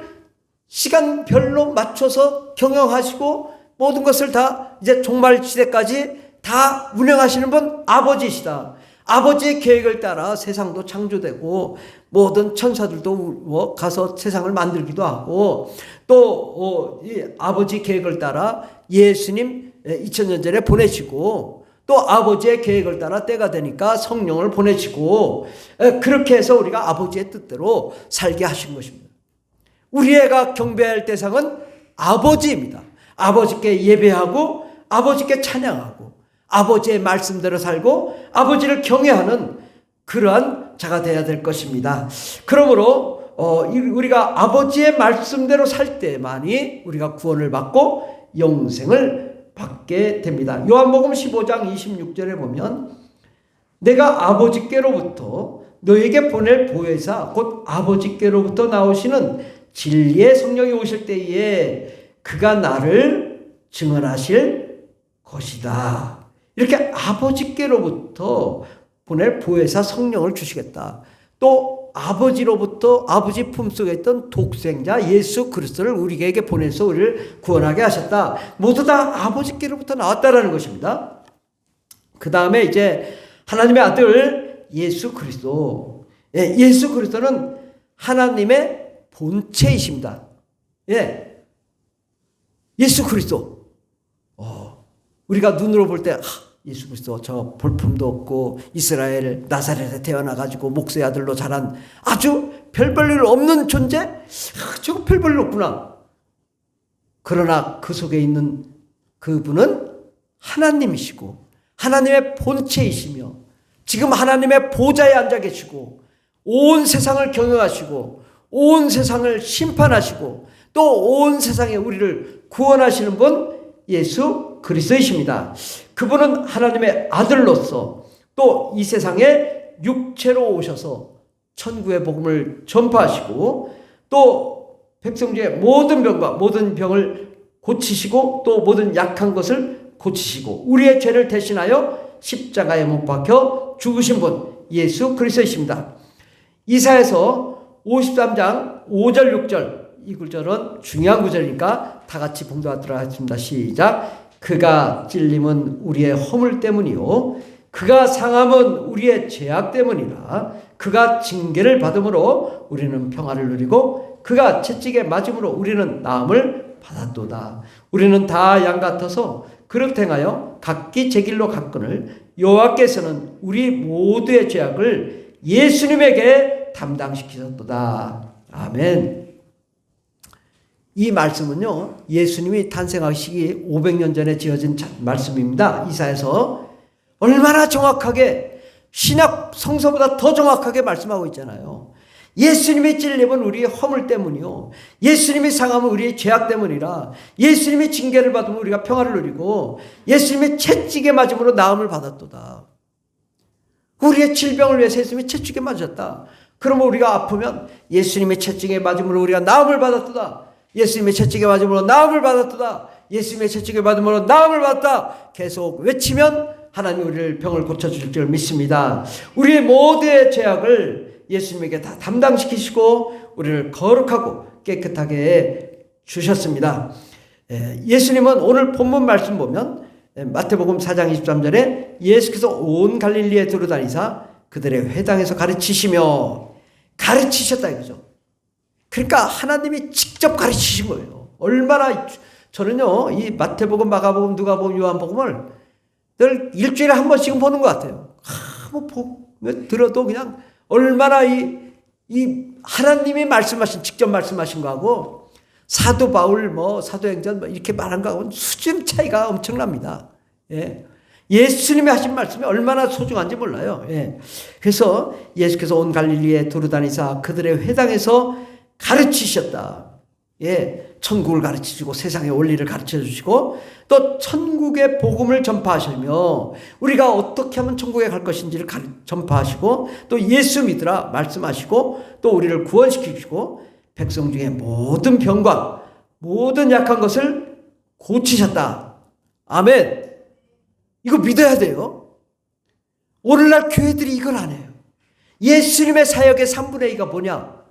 시간별로 맞춰서 경영하시고 모든 것을 다 이제 종말 시대까지 다 운영하시는 분 아버지시다. 아버지의 계획을 따라 세상도 창조되고 모든 천사들도 가서 세상을 만들기도 하고, 또 아버지 계획을 따라 예수님 2000년 전에 보내시고, 또 아버지의 계획을 따라 때가 되니까 성령을 보내시고, 그렇게 해서 우리가 아버지의 뜻대로 살게 하신 것입니다. 우리가 경배할 대상은 아버지입니다. 아버지께 예배하고 아버지께 찬양하고 아버지의 말씀대로 살고 아버지를 경외하는 그러한 자가 되어야 될 것입니다. 그러므로 우리가 아버지의 말씀대로 살 때만이 우리가 구원을 받고 영생을 받게 됩니다. 요한복음 15장 26절에 보면, 내가 아버지께로부터 너에게 보낼 보혜사 곧 아버지께로부터 나오시는 진리의 성령이 오실 때에 그가 나를 증언하실 것이다. 이렇게 아버지께로부터 보낼 보혜사 성령을 주시겠다. 또 아버지로부터, 아버지 품속에 있던 독생자 예수 그리스도를 우리에게 보내서 우리를 구원하게 하셨다. 모두 다 아버지께로부터 나왔다라는 것입니다. 그 다음에 이제 하나님의 아들 예수 그리스도. 예수 그리스도는 하나님의 본체이십니다. 예수 그리스도. 우리가 눈으로 볼 때 예수 그리스도 저 볼품도 없고 이스라엘 나사렛에 태어나가지고 목수의 아들로 자란 아주 별 볼 일 없는 존재? 저거 별 볼 일 없구나. 그러나 그 속에 있는 그분은 하나님이시고 하나님의 본체이시며 지금 하나님의 보좌에 앉아 계시고 온 세상을 경영하시고 온 세상을 심판하시고 또 온 세상에 우리를 구원하시는 분 예수 그리스도이십니다. 그분은 하나님의 아들로서 또 이 세상에 육체로 오셔서 천국의 복음을 전파하시고 또 백성 중에 모든 병을 고치시고 또 모든 약한 것을 고치시고 우리의 죄를 대신하여 십자가에 못 박혀 죽으신 분 예수 그리스도이십니다. 이사야서 53장 5절 6절 이 구절은 중요한 구절이니까 다 같이 봉독하도록 하겠습니다. 시작. 그가 찔림은 우리의 허물 때문이요 그가 상함은 우리의 죄악 때문이라. 그가 징계를 받음으로 우리는 평화를 누리고 그가 채찍에 맞음으로 우리는 나음을 받았도다. 우리는 다 양 같아서 그릇 행하여 각기 제 길로 갔거늘 여호와께서는 우리 모두의 죄악을 예수님에게 담당시키셨도다. 아멘. 이 말씀은요, 예수님이 탄생하시기 500년 전에 지어진 말씀입니다. 이사야서 얼마나 정확하게 신약 성서보다 더 정확하게 말씀하고 있잖아요. 예수님이 찔림은 우리의 허물 때문이요 예수님이 상함은 우리의 죄악 때문이라. 예수님이 징계를 받으면 우리가 평화를 누리고 예수님이 채찍에 맞음으로 나음을 받았도다. 우리의 질병을 위해서 예수님이 채찍에 맞았다. 그러면 우리가 아프면 예수님의 채찍에 맞음으로 우리가 나음을 받았도다. 예수님의 채찍에 맞음으로 나음을 받았도다. 예수님의 채찍에 맞음으로 나음을 받았다. 계속 외치면 하나님 우리를 병을 고쳐주실 줄 믿습니다. 우리의 모두의 죄악을 예수님에게 다 담당시키시고 우리를 거룩하고 깨끗하게 주셨습니다. 예수님은 오늘 본문 말씀 보면 마태복음 4장 23절에 예수께서 온 갈릴리에 두루다니사 그들의 회당에서 가르치셨다 이거죠. 그러니까 하나님이 직접 가르치신 거예요. 얼마나 저는요 이 마태복음, 마가복음, 누가복음, 요한복음을 늘 일주일에 한 번씩은 보는 것 같아요. 들어도 그냥 얼마나 이 하나님이 직접 말씀하신 거하고 사도 바울, 사도행전 이렇게 말한 거하고는 수준 차이가 엄청납니다. 예수님이 하신 말씀이 얼마나 소중한지 몰라요. 그래서 예수께서 온 갈릴리에 두루다니사 그들의 회당에서 가르치셨다. 천국을 가르치시고 세상의 원리를 가르쳐 주시고 또 천국의 복음을 전파하시며 우리가 어떻게 하면 천국에 갈 것인지를 전파하시고 또 예수 믿으라 말씀하시고 또 우리를 구원시키시고 백성 중에 모든 병과 모든 약한 것을 고치셨다. 아멘. 이거 믿어야 돼요. 오늘날 교회들이 이걸 안 해요. 예수님의 사역의 3분의 2가 뭐냐?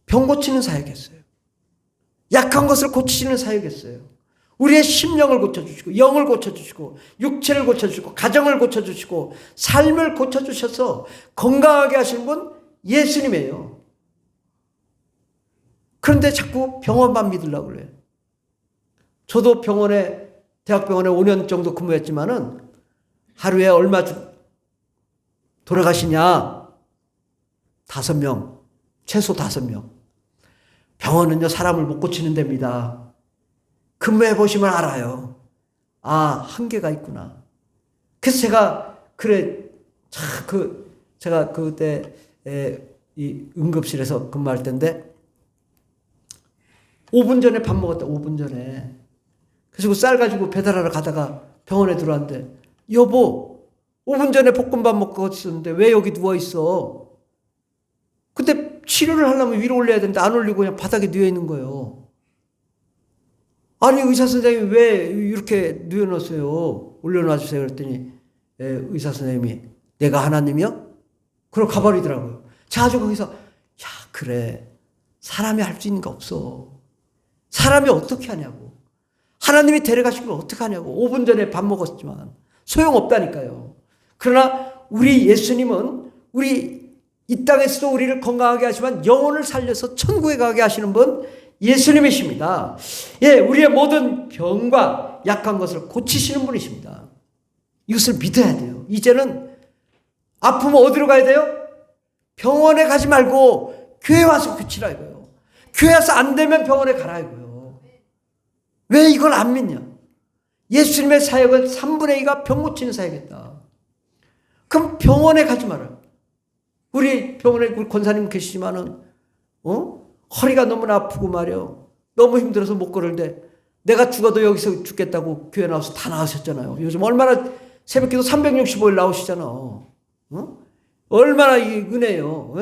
병 고치는 사역이었어요. 약한 것을 고치시는 사역이었어요. 우리의 심령을 고쳐주시고 영을 고쳐주시고 육체를 고쳐주시고 가정을 고쳐주시고 삶을 고쳐주셔서 건강하게 하시는 분 예수님이에요. 그런데 자꾸 병원만 믿으려고 그래요. 저도 대학병원에 5년 정도 근무했지만은 하루에 얼마 돌아가시냐? 5명. 최소 5명. 병원은요, 사람을 못 고치는 데입니다. 근무해 보시면 알아요. 한계가 있구나. 그래서 제가 그때 이 응급실에서 근무할 때인데 5분 전에 밥 먹었다. 5분 전에. 그래서 쌀 가지고 배달하러 가다가 병원에 들어왔는데 여보 5분 전에 볶음밥 먹고 있었는데 왜 여기 누워있어? 근데 치료를 하려면 위로 올려야 되는데 안 올리고 그냥 바닥에 누워있는 거예요. 아니 의사 선생님이 왜 이렇게 누워놨어요? 올려놔주세요. 그랬더니 의사 선생님이 내가 하나님이요? 그럼 가버리더라고요. 자 아주 거기서 그래 사람이 할 수 있는 거 없어. 사람이 어떻게 하냐고. 하나님이 데려가신 걸 어떻게 하냐고. 5분 전에 밥 먹었지만 소용없다니까요. 그러나 우리 예수님은 이 땅에서도 우리를 건강하게 하시지만 영혼을 살려서 천국에 가게 하시는 분 예수님이십니다. 우리의 모든 병과 약한 것을 고치시는 분이십니다. 이것을 믿어야 돼요. 이제는 아프면 어디로 가야 돼요? 병원에 가지 말고 교회 와서 고치라 이거예요. 교회 와서 안 되면 병원에 가라 이거예요. 왜 이걸 안 믿냐? 예수님의 사역은 3분의 2가 병 고치는 사역이었다. 그럼 병원에 가지 마라. 우리 병원에 우리 권사님 계시지만은 허리가 너무나 아프고 말이요. 너무 힘들어서 못 걸을때 내가 죽어도 여기서 죽겠다고 교회 나와서 다 나오셨잖아요. 요즘 얼마나 새벽기도 365일 나오시잖아. 얼마나 이 은혜예요.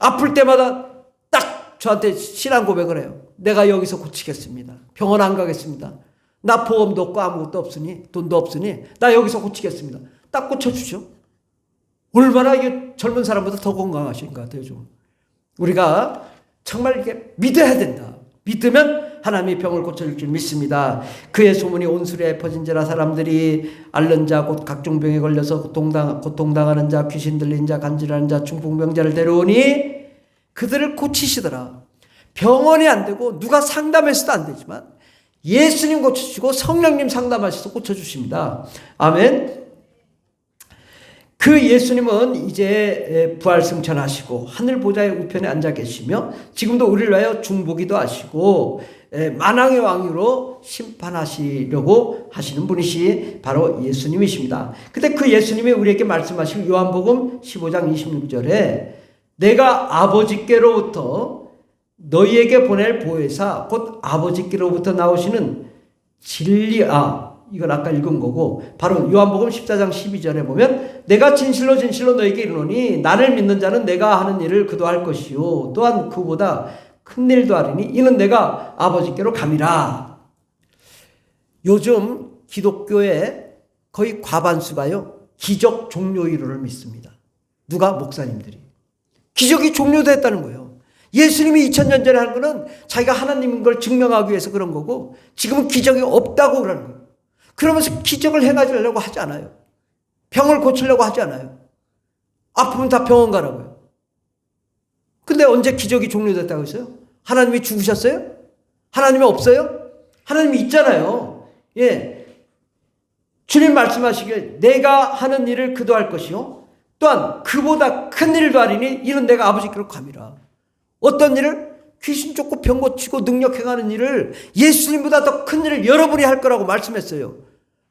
아플 때마다 딱 저한테 신앙 고백을 해요. 내가 여기서 고치겠습니다. 병원 안 가겠습니다. 나 보험도 없고 아무것도 없으니 돈도 없으니 나 여기서 고치겠습니다. 딱 고쳐주죠. 얼마나 이게 젊은 사람보다 더 건강하신 것 같아요. 좀. 우리가 정말 이렇게 믿어야 된다. 믿으면 하나님이 병을 고쳐줄 줄 믿습니다. 그의 소문이 온 수리에 퍼진지라 사람들이 앓는 자 곧 각종 병에 걸려서 고통당하는 자 귀신 들린 자 간질하는 자 중풍병자를 데려오니 그들을 고치시더라. 병원이 안 되고 누가 상담해서도 안 되지만 예수님 고쳐주시고 성령님 상담하셔서 고쳐주십니다. 아멘. 그 예수님은 이제 부활승천하시고 하늘 보좌의 우편에 앉아 계시며 지금도 우리를 위하여 중보기도 하시고 만왕의 왕으로 심판하시려고 하시는 분이시 바로 예수님이십니다. 근데 그 예수님이 우리에게 말씀하시고 요한복음 15장 26절에 내가 아버지께로부터 너희에게 보낼 보혜사 곧 아버지께로부터 나오시는 이건 아까 읽은 거고 바로 요한복음 14장 12절에 보면 내가 진실로 진실로 너희에게 이르노니 나를 믿는 자는 내가 하는 일을 그도 할 것이요 또한 그보다 큰 일도 하리니 이는 내가 아버지께로 감이라. 요즘 기독교의 거의 과반수가요 기적 종료 이론을 믿습니다. 누가? 목사님들이. 기적이 종료됐다는 거예요. 예수님이 2000년 전에 한 거는 자기가 하나님인 걸 증명하기 위해서 그런 거고 지금은 기적이 없다고 그러는 거예요. 그러면서 기적을 행하려고 하지 않아요. 병을 고치려고 하지 않아요. 아프면 다 병원 가라고요. 근데 언제 기적이 종료됐다고 했어요? 하나님이 죽으셨어요? 하나님이 없어요? 하나님이 있잖아요. 예. 주님 말씀하시기에 내가 하는 일을 그도 할 것이요 또한 그보다 큰 일도 하리니 이는 내가 아버지께로 감이라. 어떤 일을? 귀신 쫓고 병 고치고 능력 행하는 일을 예수님보다 더 큰 일을 여러분이 할 거라고 말씀했어요.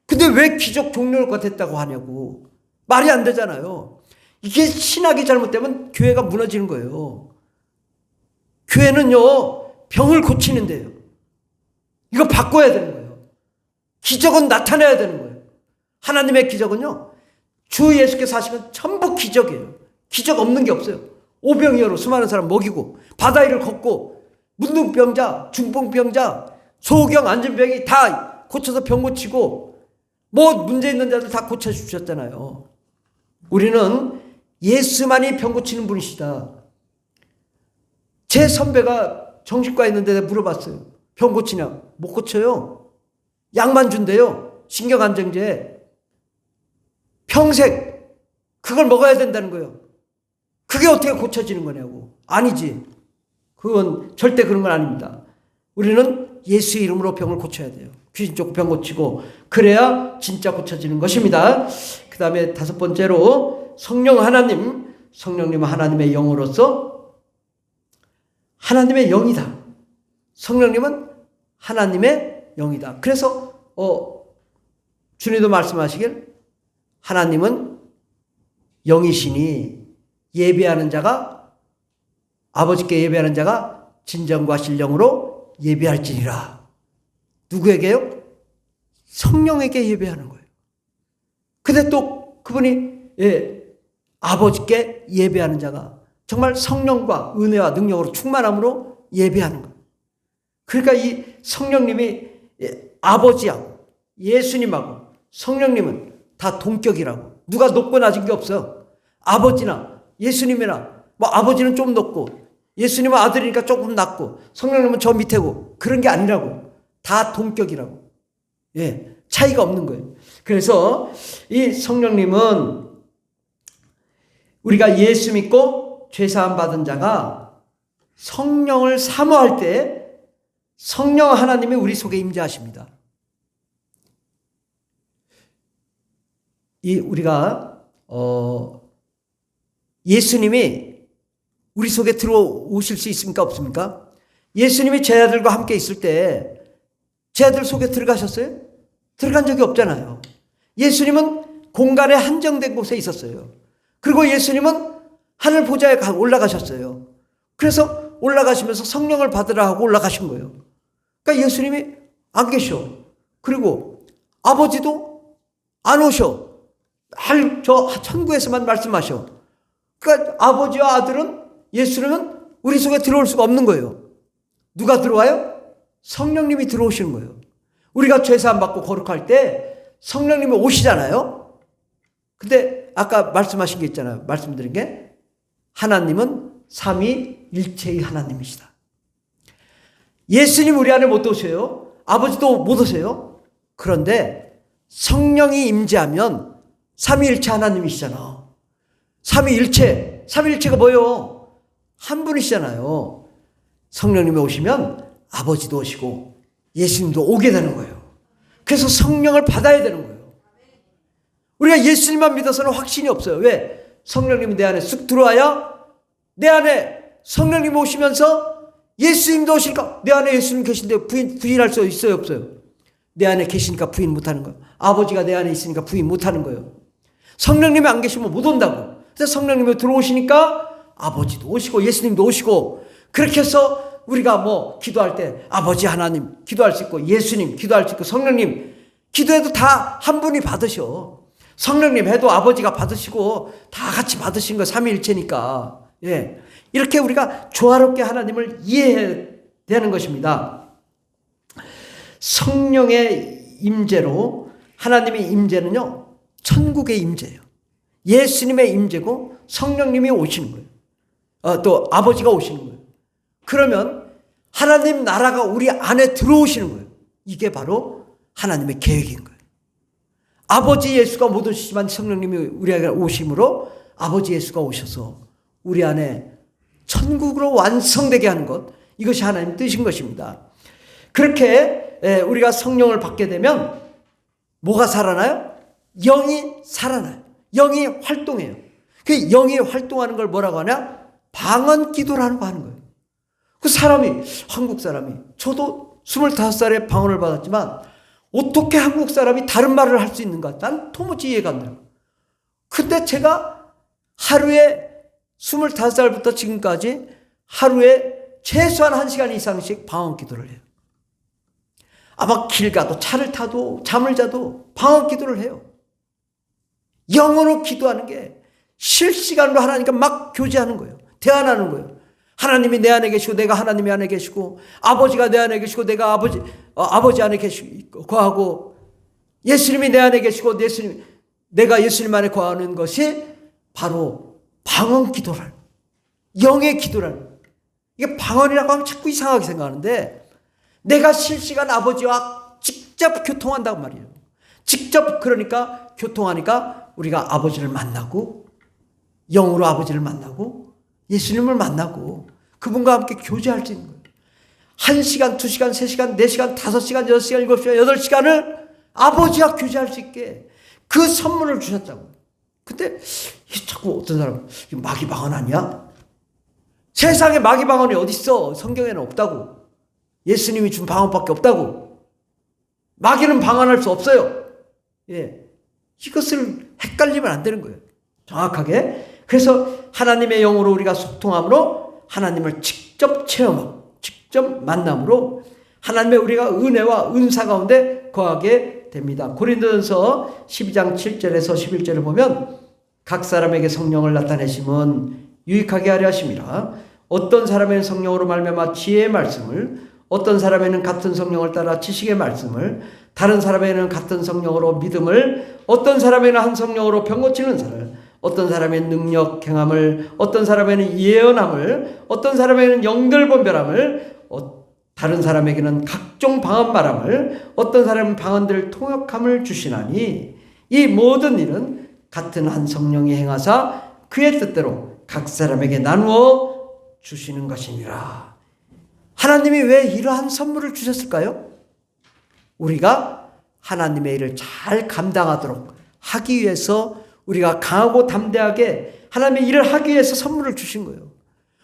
근데 왜 기적 종료가 됐다고 하냐고. 말이 안 되잖아요. 이게 신학이 잘못되면 교회가 무너지는 거예요. 교회는요 병을 고치는데요. 이거 바꿔야 되는 거예요. 기적은 나타내야 되는 거예요. 하나님의 기적은요 주 예수께서 하신 건 전부 기적이에요. 기적 없는 게 없어요. 오병이어로 수많은 사람 먹이고 바다 위를 걷고 문둥병자, 중풍병자, 소경, 안진병이 다 고쳐서 병 고치고 뭐 문제 있는 자들 다 고쳐주셨잖아요. 우리는 예수만이 병 고치는 분이시다. 제 선배가 정신과에 있는데 내가 물어봤어요. 병 고치냐? 못 고쳐요. 약만 준대요. 신경안정제. 평생 그걸 먹어야 된다는 거예요. 그게 어떻게 고쳐지는 거냐고. 아니지. 그건 절대 그런 건 아닙니다. 우리는 예수의 이름으로 병을 고쳐야 돼요. 귀신 쫓고 병 고치고 그래야 진짜 고쳐지는 것입니다. 그 다음에 다섯 번째로 성령 하나님. 성령님은 하나님의 영으로서 하나님의 영이다. 성령님은 하나님의 영이다. 그래서 주님도 말씀하시길 하나님은 영이시니 예배하는 자가 아버지께 예배하는 자가 진정과 신령으로 예배할지니라. 누구에게요? 성령에게 예배하는 거예요. 근데 또 그분이 아버지께 예배하는 자가 정말 성령과 은혜와 능력으로 충만함으로 예배하는 거예요. 그러니까 이 성령님이 아버지하고 예수님하고 성령님은 다 동격이라고. 누가 높고 낮은 게 없어요. 아버지나 예수님이나 뭐 아버지는 좀 높고 예수님은 아들이니까 조금 낮고 성령님은 저 밑에고 그런 게 아니라고. 다 동격이라고. 예, 차이가 없는 거예요. 그래서 이 성령님은 우리가 예수 믿고 죄사함 받은 자가 성령을 사모할 때 성령 하나님이 우리 속에 임재하십니다. 우리가 예수님이 우리 속에 들어오실 수 있습니까? 없습니까? 예수님이 제 아들과 함께 있을 때 제 아들 속에 들어가셨어요? 들어간 적이 없잖아요. 예수님은 공간에 한정된 곳에 있었어요. 그리고 예수님은 하늘 보좌에 올라가셨어요. 그래서 올라가시면서 성령을 받으라 하고 올라가신 거예요. 그러니까 예수님이 안 계셔. 그리고 아버지도 안 오셔. 저 천국에서만 말씀하셔. 그러니까 아버지와 아들은 예수님은 우리 속에 들어올 수가 없는 거예요. 누가 들어와요? 성령님이 들어오시는 거예요. 우리가 죄사함 받고 거룩할 때 성령님이 오시잖아요. 근데 아까 말씀하신 게 있잖아요. 말씀드린 게 하나님은 삼위일체의 하나님이시다. 예수님 우리 안에 못 오세요. 아버지도 못 오세요. 그런데 성령이 임재하면 삼위일체 하나님이시잖아. 삼위일체가 뭐예요? 한 분이시잖아요. 성령님이 오시면 아버지도 오시고 예수님도 오게 되는 거예요. 그래서 성령을 받아야 되는 거예요. 우리가 예수님만 믿어서는 확신이 없어요. 왜? 성령님이 내 안에 쑥 들어와야 내 안에 성령님 오시면서 예수님도 오실까? 내 안에 예수님 계신데 부인할 수 있어요? 없어요? 내 안에 계시니까 부인 못하는 거예요. 아버지가 내 안에 있으니까 부인 못하는 거예요. 성령님이 안 계시면 못 온다고. 그래서 성령님이 들어오시니까 아버지도 오시고 예수님도 오시고 그렇게 해서 우리가 뭐 기도할 때 아버지 하나님 기도할 수 있고 예수님 기도할 수 있고 성령님 기도해도 다 한 분이 받으셔. 성령님 해도 아버지가 받으시고 다 같이 받으신 거 삼위일체니까. 예. 이렇게 우리가 조화롭게 하나님을 이해해야 되는 것입니다. 성령의 임재로 하나님의 임재는요 천국의 임재예요. 예수님의 임재고 성령님이 오시는 거예요. 또 아버지가 오시는 거예요. 그러면 하나님 나라가 우리 안에 들어오시는 거예요. 이게 바로 하나님의 계획인 거예요. 아버지 예수가 못 오시지만 성령님이 우리에게 오심으로 아버지 예수가 오셔서 우리 안에 천국으로 완성되게 하는 것, 이것이 하나님 뜻인 것입니다. 그렇게 우리가 성령을 받게 되면 뭐가 살아나요? 영이 살아나요. 영이 활동해요. 그 영이 활동하는 걸 뭐라고 하냐? 방언 기도라고 하는 거예요. 그 사람이, 한국 사람이, 저도 25살에 방언을 받았지만 어떻게 한국 사람이 다른 말을 할 수 있는가? 난 도무지 이해가 안 돼요. 근데 제가 하루에 25살부터 지금까지 하루에 최소한 1시간 이상씩 방언 기도를 해요. 아마 길 가도 차를 타도 잠을 자도 방언 기도를 해요. 영어로 기도하는 게 실시간으로 하나님과 막 교제하는 거예요. 대화하는 거예요. 하나님이 내 안에 계시고 내가 하나님이 안에 계시고 아버지가 내 안에 계시고 내가 아버지 안에 계시고 거하고 예수님이 내 안에 계시고 내가 예수님 안에 거하는 것이 바로 방언 기도라는, 영의 기도라는. 이게 방언이라고 하면 자꾸 이상하게 생각하는데 내가 실시간 아버지와 직접 교통한다고 말이에요. 직접 그러니까 교통하니까 우리가 아버지를 만나고 영으로 아버지를 만나고 예수님을 만나고 그분과 함께 교제할 수 있는 거예요. 1시간, 2시간, 3시간, 4시간, 5시간, 6시간, 7시간, 8시간을 아버지와 교제할 수 있게 그 선물을 주셨다고. 근데 자꾸 어떤 사람은 마귀 방언 아니야? 세상에 마귀 방언이 어디 있어? 성경에는 없다고. 예수님이 준 방언밖에 없다고. 마귀는 방언할 수 없어요. 예, 이것을 헷갈리면 안 되는 거예요. 정확하게. 그래서 하나님의 영으로 우리가 소통함으로 하나님을 직접 체험하고 직접 만남으로 하나님의 우리가 은혜와 은사 가운데 거하게 됩니다. 고린도전서 12장 7절에서 11절을 보면 각 사람에게 성령을 나타내심은 유익하게 하려 하심이라. 어떤 사람에는 성령으로 말미암아 지혜의 말씀을, 어떤 사람에는 같은 성령을 따라 지식의 말씀을, 다른 사람에는 같은 성령으로 믿음을, 어떤 사람에는 한 성령으로 병 고치는 사를, 어떤 사람에는 능력 행함을, 어떤 사람에는 예언함을, 어떤 사람에는 영들 분별함을, 다른 사람에게는 각종 방언 말함을, 어떤 사람은 방언들 통역함을 주시나니 이 모든 일은 같은 한 성령이 행하사 그의 뜻대로 각 사람에게 나누어 주시는 것이니라. 하나님이 왜 이러한 선물을 주셨을까요? 우리가 하나님의 일을 잘 감당하도록 하기 위해서, 우리가 강하고 담대하게 하나님의 일을 하기 위해서 선물을 주신 거예요.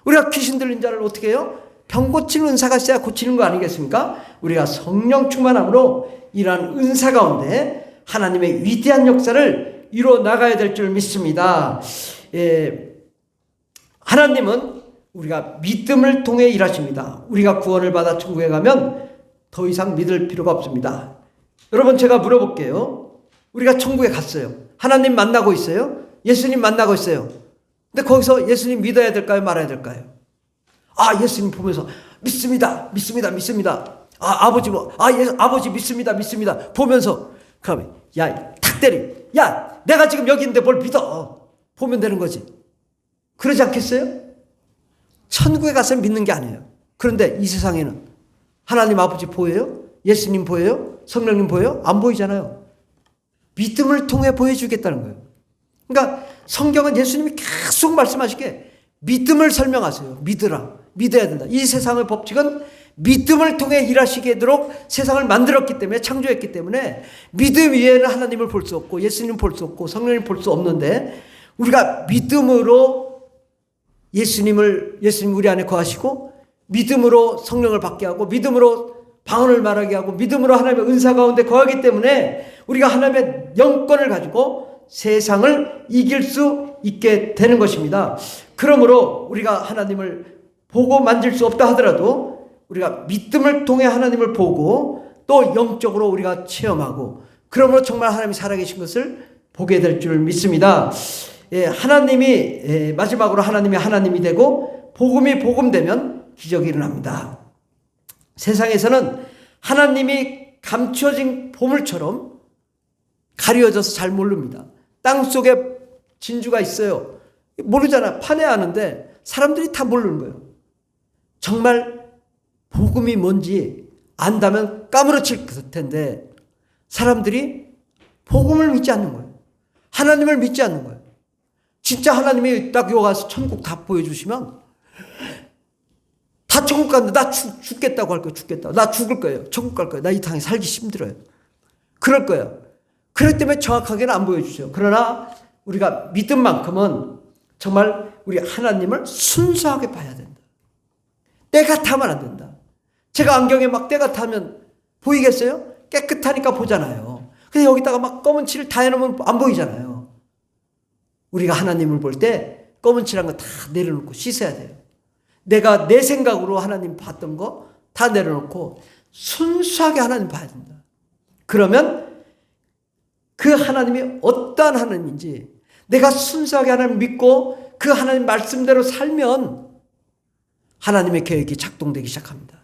우리가 귀신 들린 자를 어떻게 해요? 병 고치는 은사가 있어야 고치는 거 아니겠습니까? 우리가 성령 충만함으로 이러한 은사 가운데 하나님의 위대한 역사를 이루어 나가야 될 줄 믿습니다. 하나님은 우리가 믿음을 통해 일하십니다. 우리가 구원을 받아 천국에 가면 더 이상 믿을 필요가 없습니다. 여러분, 제가 물어볼게요. 우리가 천국에 갔어요. 하나님 만나고 있어요. 예수님 만나고 있어요. 근데 거기서 예수님 믿어야 될까요? 말아야 될까요? 예수님 보면서 믿습니다. 믿습니다. 믿습니다. 아버지 믿습니다. 믿습니다. 보면서 그러면 탁 때리. 내가 지금 여기 있는데 뭘 믿어. 보면 되는 거지. 그러지 않겠어요? 천국에 가서 믿는 게 아니에요. 그런데 이 세상에는 하나님 아버지 보여요? 예수님 보여요? 성령님 보여요? 안 보이잖아요. 믿음을 통해 보여주겠다는 거예요. 그러니까 성경은 예수님이 계속 말씀하시게 믿음을 설명하세요. 믿어야 된다. 이 세상의 법칙은 믿음을 통해 일하시게 되도록 세상을 만들었기 때문에, 창조했기 때문에 믿음 위에는 하나님을 볼 수 없고 예수님 볼 수 없고 성령님 볼 수 없는데, 우리가 믿음으로 예수님 우리 안에 거하시고 믿음으로 성령을 받게 하고 믿음으로 방언을 말하게 하고 믿음으로 하나님의 은사 가운데 거하기 때문에 우리가 하나님의 영권을 가지고 세상을 이길 수 있게 되는 것입니다. 그러므로 우리가 하나님을 보고 만질 수 없다 하더라도 우리가 믿음을 통해 하나님을 보고 또 영적으로 우리가 체험하고, 그러므로 정말 하나님이 살아계신 것을 보게 될 줄 믿습니다. 하나님이 마지막으로 하나님이 되고 복음이 복음되면 기적이 일어납니다. 세상에서는 하나님이 감추어진 보물처럼 가려져서 잘 모릅니다. 땅 속에 진주가 있어요. 모르잖아. 판매하는데 사람들이 다 모르는 거예요. 정말 복음이 뭔지 안다면 까무러칠 텐데 사람들이 복음을 믿지 않는 거예요. 하나님을 믿지 않는 거예요. 진짜 하나님이 딱 여기 와서 천국 다 보여주시면 다 천국 가는데 나 죽겠다고 할 거예요. 죽겠다. 나 죽을 거예요. 천국 갈 거예요. 나 이 땅에 살기 힘들어요. 그럴 거예요. 그렇기 때문에 정확하게는 안 보여주세요. 그러나 우리가 믿은 만큼은 정말 우리 하나님을 순수하게 봐야 된다. 때가 타면 안 된다. 제가 안경에 막 때가 타면 보이겠어요? 깨끗하니까 보잖아요. 근데 여기다가 막 검은 칠을 다 해놓으면 안 보이잖아요. 우리가 하나님을 볼 때 검은 칠한 거 다 내려놓고 씻어야 돼요. 내가 내 생각으로 하나님 봤던 거 다 내려놓고 순수하게 하나님 봐야 된다. 그러면 그 하나님이 어떠한 하나님인지 내가 순수하게 하나님 믿고 그 하나님 말씀대로 살면 하나님의 계획이 작동되기 시작합니다.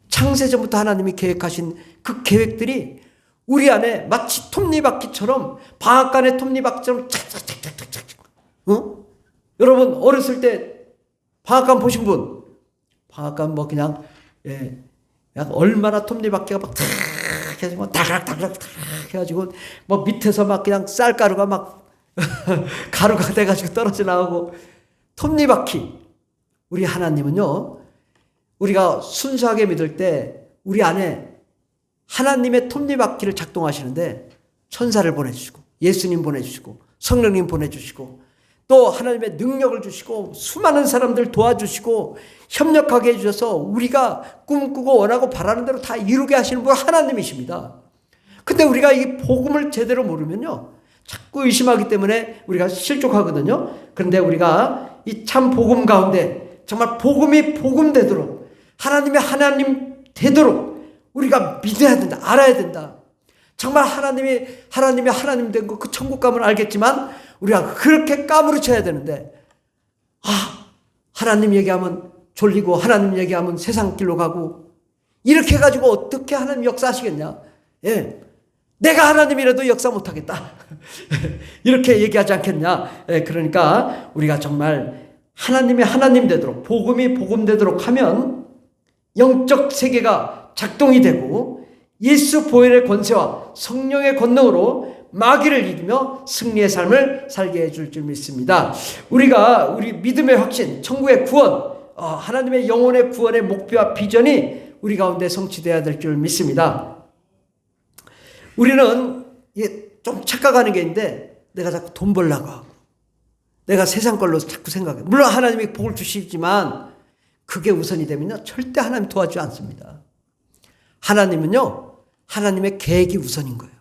창세전부터 하나님이 계획하신 그 계획들이 우리 안에 마치 톱니바퀴처럼 방앗간의 톱니바퀴처럼 착착착착착착. 여러분 어렸을 때 방앗간 보신 분? 방앗간 뭐 그냥 얼마나 톱니바퀴가 막 탁 해가지고 다락다락 탁 해가지고 뭐 밑에서 막 그냥 쌀가루가 막 가루가 돼가지고 떨어져 나오고 톱니바퀴. 우리 하나님은요, 우리가 순수하게 믿을 때 우리 안에 하나님의 톱니바퀴를 작동하시는데 천사를 보내주시고 예수님 보내주시고 성령님 보내주시고 또 하나님의 능력을 주시고 수많은 사람들 도와주시고 협력하게 해주셔서 우리가 꿈꾸고 원하고 바라는 대로 다 이루게 하시는 분 하나님이십니다. 근데 우리가 이 복음을 제대로 모르면요 자꾸 의심하기 때문에 우리가 실족하거든요. 그런데 우리가 이 참 복음 가운데 정말 복음이 복음 되도록 하나님의 하나님 되도록 우리가 믿어야 된다. 알아야 된다. 정말 하나님이 하나님 된 거 그 천국 가면 알겠지만 우리가 그렇게 까무러쳐야 되는데 하나님 얘기하면 졸리고 하나님 얘기하면 세상 길로 가고 이렇게 해가지고 어떻게 하나님 역사하시겠냐. 예. 내가 하나님이라도 역사 못하겠다. 이렇게 얘기하지 않겠냐. 예. 그러니까 우리가 정말 하나님이 하나님 되도록 복음이 복음 되도록 하면 영적 세계가 작동이 되고 예수 보혈의 권세와 성령의 권능으로 마귀를 이기며 승리의 삶을 살게 해줄 줄 믿습니다. 우리 믿음의 확신, 천국의 구원, 하나님의 영혼의 구원의 목표와 비전이 우리 가운데 성취되어야 될 줄 믿습니다. 우리는 좀 착각하는 게 있는데 내가 자꾸 돈 벌려고 하고 내가 세상 걸로 자꾸 생각해. 물론 하나님이 복을 주시지만 그게 우선이 되면요 절대 하나님 도와주지 않습니다. 하나님은요 하나님의 계획이 우선인 거예요.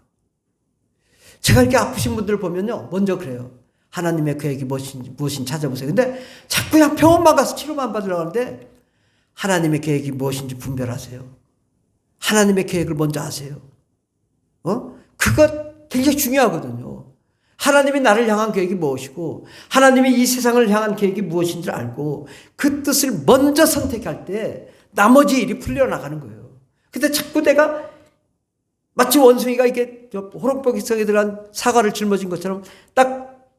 제가 이렇게 아프신 분들 보면요 먼저 그래요. 하나님의 계획이 무엇인지 찾아보세요. 근데 자꾸 그냥 병원만 가서 치료만 받으려고 하는데 하나님의 계획이 무엇인지 분별하세요. 하나님의 계획을 먼저 아세요. 그거 굉장히 중요하거든요. 하나님이 나를 향한 계획이 무엇이고 하나님이 이 세상을 향한 계획이 무엇인지를 알고 그 뜻을 먼저 선택할 때 나머지 일이 풀려나가는 거예요. 근데 자꾸 내가 마치 원숭이가 이게 호롱벽 속에 들어간 사과를 짊어진 것처럼 딱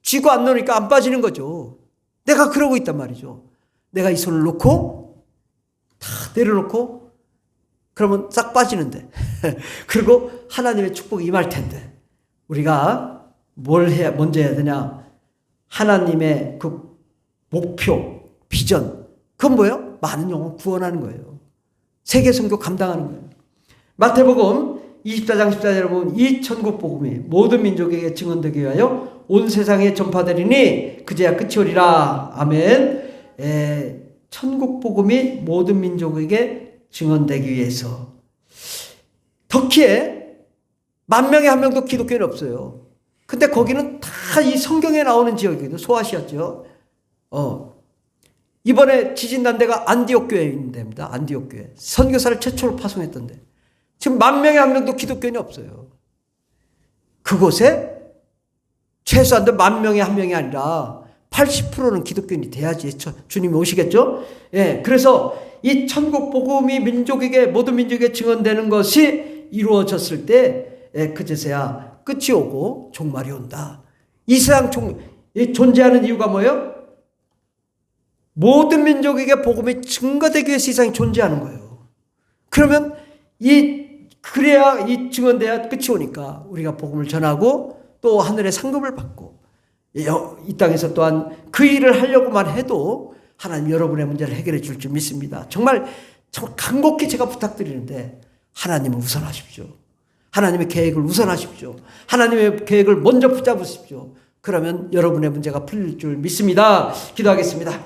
쥐고 안 놓으니까 안 빠지는 거죠. 내가 그러고 있단 말이죠. 내가 이 손을 놓고 다 내려놓고 그러면 싹 빠지는데 그리고 하나님의 축복이 임할 텐데 우리가 먼저 해야 되냐? 하나님의 그 목표, 비전 그건 뭐예요? 많은 영혼 구원하는 거예요. 세계 선교 감당하는 거예요. 마태복음 24장 14절에 보면 이 천국 복음이 모든 민족에게 증언되기 위하여 온 세상에 전파되리니 그제야 끝이 오리라. 아멘. 천국 복음이 모든 민족에게 증언되기 위해서 터키에 10,000명에 1명도 기독교인이 없어요. 근데 거기는 다 이 성경에 나오는 지역이거든요. 소아시아죠. 이번에 지진 난 데가 안디옥 교회입니다. 안디옥 교회. 선교사를 최초로 파송했던데. 지금 10,000명에 1명도 기독교인이 없어요. 그곳에 최소한도 10,000명에 1명이 아니라 80%는 기독교인이 돼야지 주님이 오시겠죠? 예. 그래서 이 천국 복음이 모든 민족에게 증언되는 것이 이루어졌을 때, 그제서야 끝이 오고 종말이 온다. 이 세상 존재하는 이유가 뭐예요? 모든 민족에게 복음이 증거되기 위해서 이 세상에 존재하는 거예요. 그러면 그래야 이 증언돼야 끝이 오니까 우리가 복음을 전하고 또 하늘의 상급을 받고 이 땅에서 또한 그 일을 하려고만 해도 하나님 여러분의 문제를 해결해 줄 줄 믿습니다. 정말 간곡히 제가 부탁드리는데 하나님을 우선하십시오. 하나님의 계획을 우선하십시오. 하나님의 계획을 먼저 붙잡으십시오. 그러면 여러분의 문제가 풀릴 줄 믿습니다. 기도하겠습니다.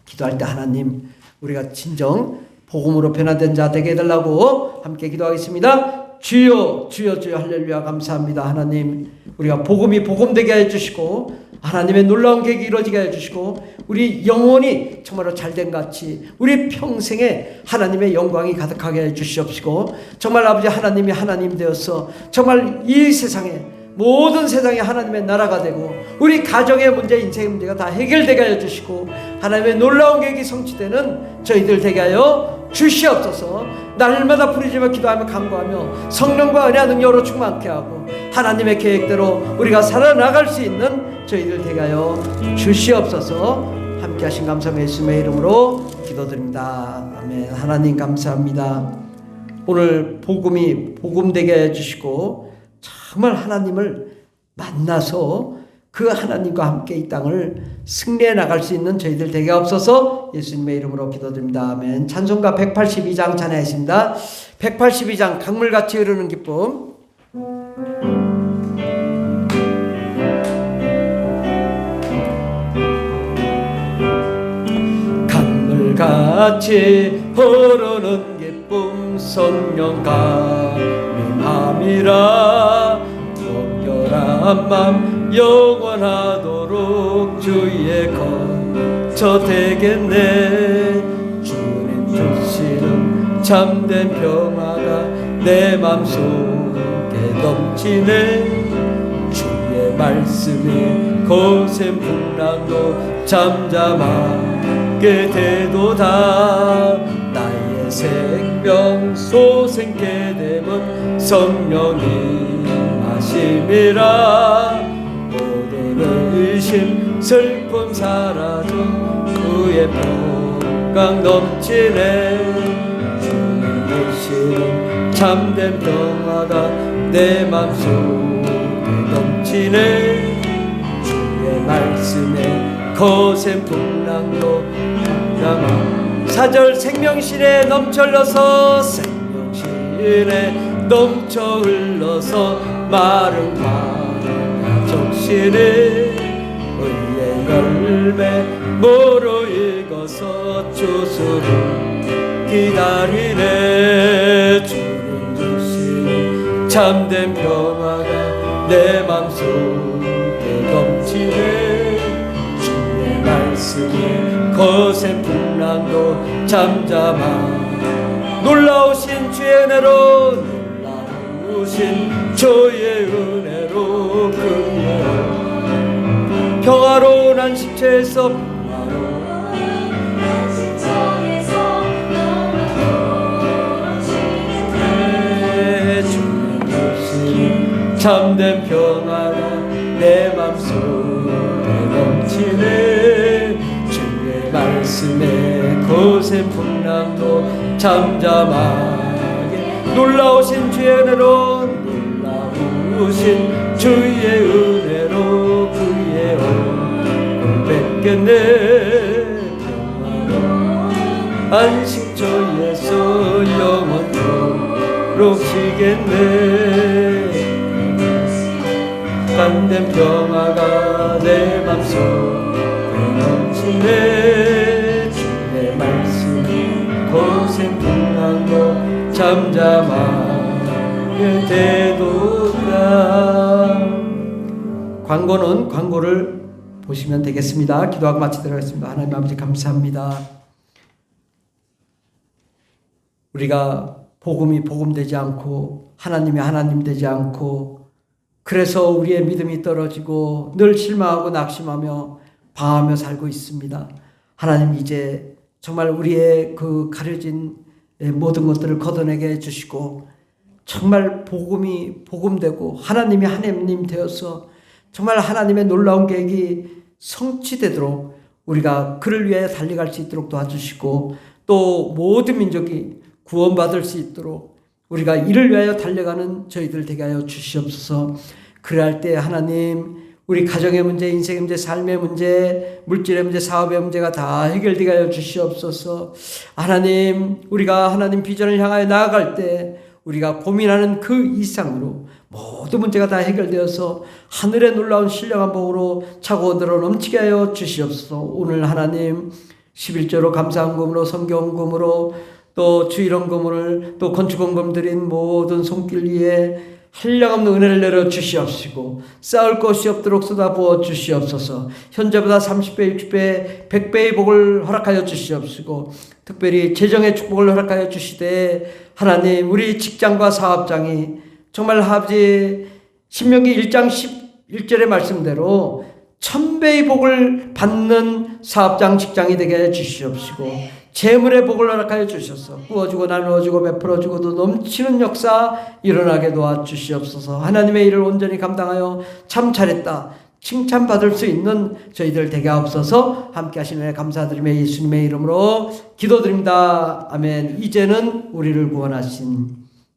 기도할 때 하나님, 우리가 진정 복음으로 변화된 자 되게 해달라고 함께 기도하겠습니다. 주여 주여 주여 할렐루야. 감사합니다. 하나님, 우리가 복음이 복음되게 해주시고 하나님의 놀라운 계획이 이루어지게 해주시고 우리 영혼이 정말로 잘된 같이 우리 평생에 하나님의 영광이 가득하게 해주시옵시고 정말 아버지 하나님이 하나님 되어서 정말 이 세상에 모든 세상이 하나님의 나라가 되고 우리 가정의 문제, 인생의 문제가 다 해결되게 하여 주시고 하나님의 놀라운 계획이 성취되는 저희들 되게 하여 주시옵소서. 날마다 부르짖으며 기도하며 간구하며 성령과 은혜와 능력으로 충만케 하고 하나님의 계획대로 우리가 살아나갈 수 있는 저희들 되게 하여 주시옵소서. 함께 하신 감사함 예수님의 이름으로 기도드립니다. 아멘. 하나님 감사합니다. 오늘 복음이 복음되게 해주시고 정말 하나님을 만나서 그 하나님과 함께 이 땅을 승리해 나갈 수 있는 저희들 되게 없어서 예수님의 이름으로 기도드립니다. 아멘. 찬송가 182장 찬양했습니다. 182장 강물같이 흐르는 기쁨. 강물같이 흐르는 기쁨 성령 감림함이라 정결한 맘 영원하도록 주의 거처 되겠네. 주님 주시는 참된 평화가 내 맘속에 넘치네. 주의 말씀이 거센 풍랑도 잠잠하게 되도다. 나의 생명 소생케 됨은 성령이 하심이라. 모든 의심 슬픔 사라져 그의 평강 넘치네. 주님 계시는 참된 평화가 내 맘속에 넘치네. 주의 말씀에 거센 풍랑도 남아. 4절 생명실에 넘쳐 흘러서 생명실에 넘쳐 흘러서 마른 바다 적시네. 의의 열매 모로 익어서 주수를 기다리네. 주님 주시는 참된 평화가 내 맘속에 넘치네. 주의 말씀이 거센 풍랑도 잠잠하. 놀라우신 주의 은혜로 놀라우신 주의 은혜로 그의 평화로운 안식처에서 주님 주신 참된 평화가 내 맘속에 넘치네. 주의 말씀에 거센 풍랑도 잠잠하게. 놀라우신 주의 은혜로 놀라우신 주의 은혜로 그의 얼굴 뵙겠네. 안식처에서 영원토록 쉬겠네. 참된 평화가 내 맘속에 넘치네. 주의 말씀이 거센 풍랑도 잠잠하게 되도다. 광고를 보시면 되겠습니다. 기도하고 마치도록 하겠습니다. 하나님 아버지 감사합니다. 우리가 복음이 복음되지 않고 하나님이 하나님 되지 않고 그래서 우리의 믿음이 떨어지고 늘 실망하고 낙심하며 방황하며 살고 있습니다. 하나님 이제 정말 우리의 그 가려진 모든 것들을 걷어내게 해주시고 정말 복음이 복음되고 하나님이 하나님 되어서 정말 하나님의 놀라운 계획이 성취되도록 우리가 그를 위해 달려갈 수 있도록 도와주시고 또 모든 민족이 구원받을 수 있도록 우리가 이를 위하여 달려가는 저희들 되게 하여 주시옵소서. 그럴 때 하나님 우리 가정의 문제, 인생의 문제, 삶의 문제, 물질의 문제, 사업의 문제가 다 해결되게 하여 주시옵소서. 하나님 우리가 하나님 비전을 향하여 나아갈 때 우리가 고민하는 그 이상으로 모든 문제가 다 해결되어서 하늘의 놀라운 신령한 복으로 차고 늘어 넘치게 하여 주시옵소서. 오늘 하나님 11조로 감사헌금으로 성경헌금으로 또 주일헌금을 또 건축헌금 드린 모든 손길 위에 한량없는 은혜를 내려 주시옵시고 쌓을 것이 없도록 쏟아부어 주시옵소서. 현재보다 30배, 60배, 100배의 복을 허락하여 주시옵시고 특별히 재정의 축복을 허락하여 주시되 하나님 우리 직장과 사업장이 정말 아버지 신명기 1장 11절의 말씀대로 1000배의 복을 받는 사업장 직장이 되게 해 주시옵시고 재물의 복을 허락하여 주셔서 구워주고 나누어주고 베풀어주고도 넘치는 역사 일어나게 도와주시옵소서. 하나님의 일을 온전히 감당하여 참 잘했다 칭찬받을 수 있는 저희들 되게 하옵소서. 함께 하시는 감사드리며 예수님의 이름으로 기도드립니다. 아멘. 이제는 우리를 구원하신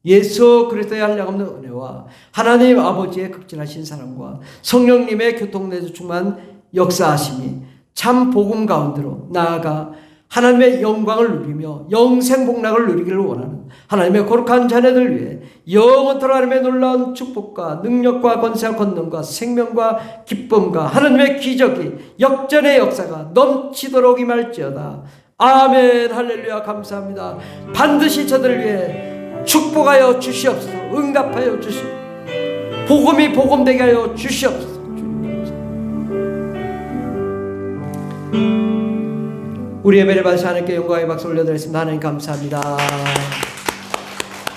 예수 그리스도의 한량없는 은혜와 하나님 아버지의 극진하신 사랑과 성령님의 교통내주 충만 역사하심이 참 복음 가운데로 나아가 하나님의 영광을 누리며 영생 복락을 누리기를 원하는 하나님의 거룩한 자녀들 위해 영원토록 하나님의 놀라운 축복과 능력과 권세와 권능과 생명과 기쁨과 하나님의 기적이 역전의 역사가 넘치도록 임할지어다. 아멘. 할렐루야. 감사합니다. 반드시 저들을 위해 축복하여 주시옵소서. 응답하여 주시옵소서. 복음이 복음되게 하여 주시옵소서. 우리 예배를 받으시 하나님께 영광의 박수 올려드리겠습니다. 하나님 감사합니다.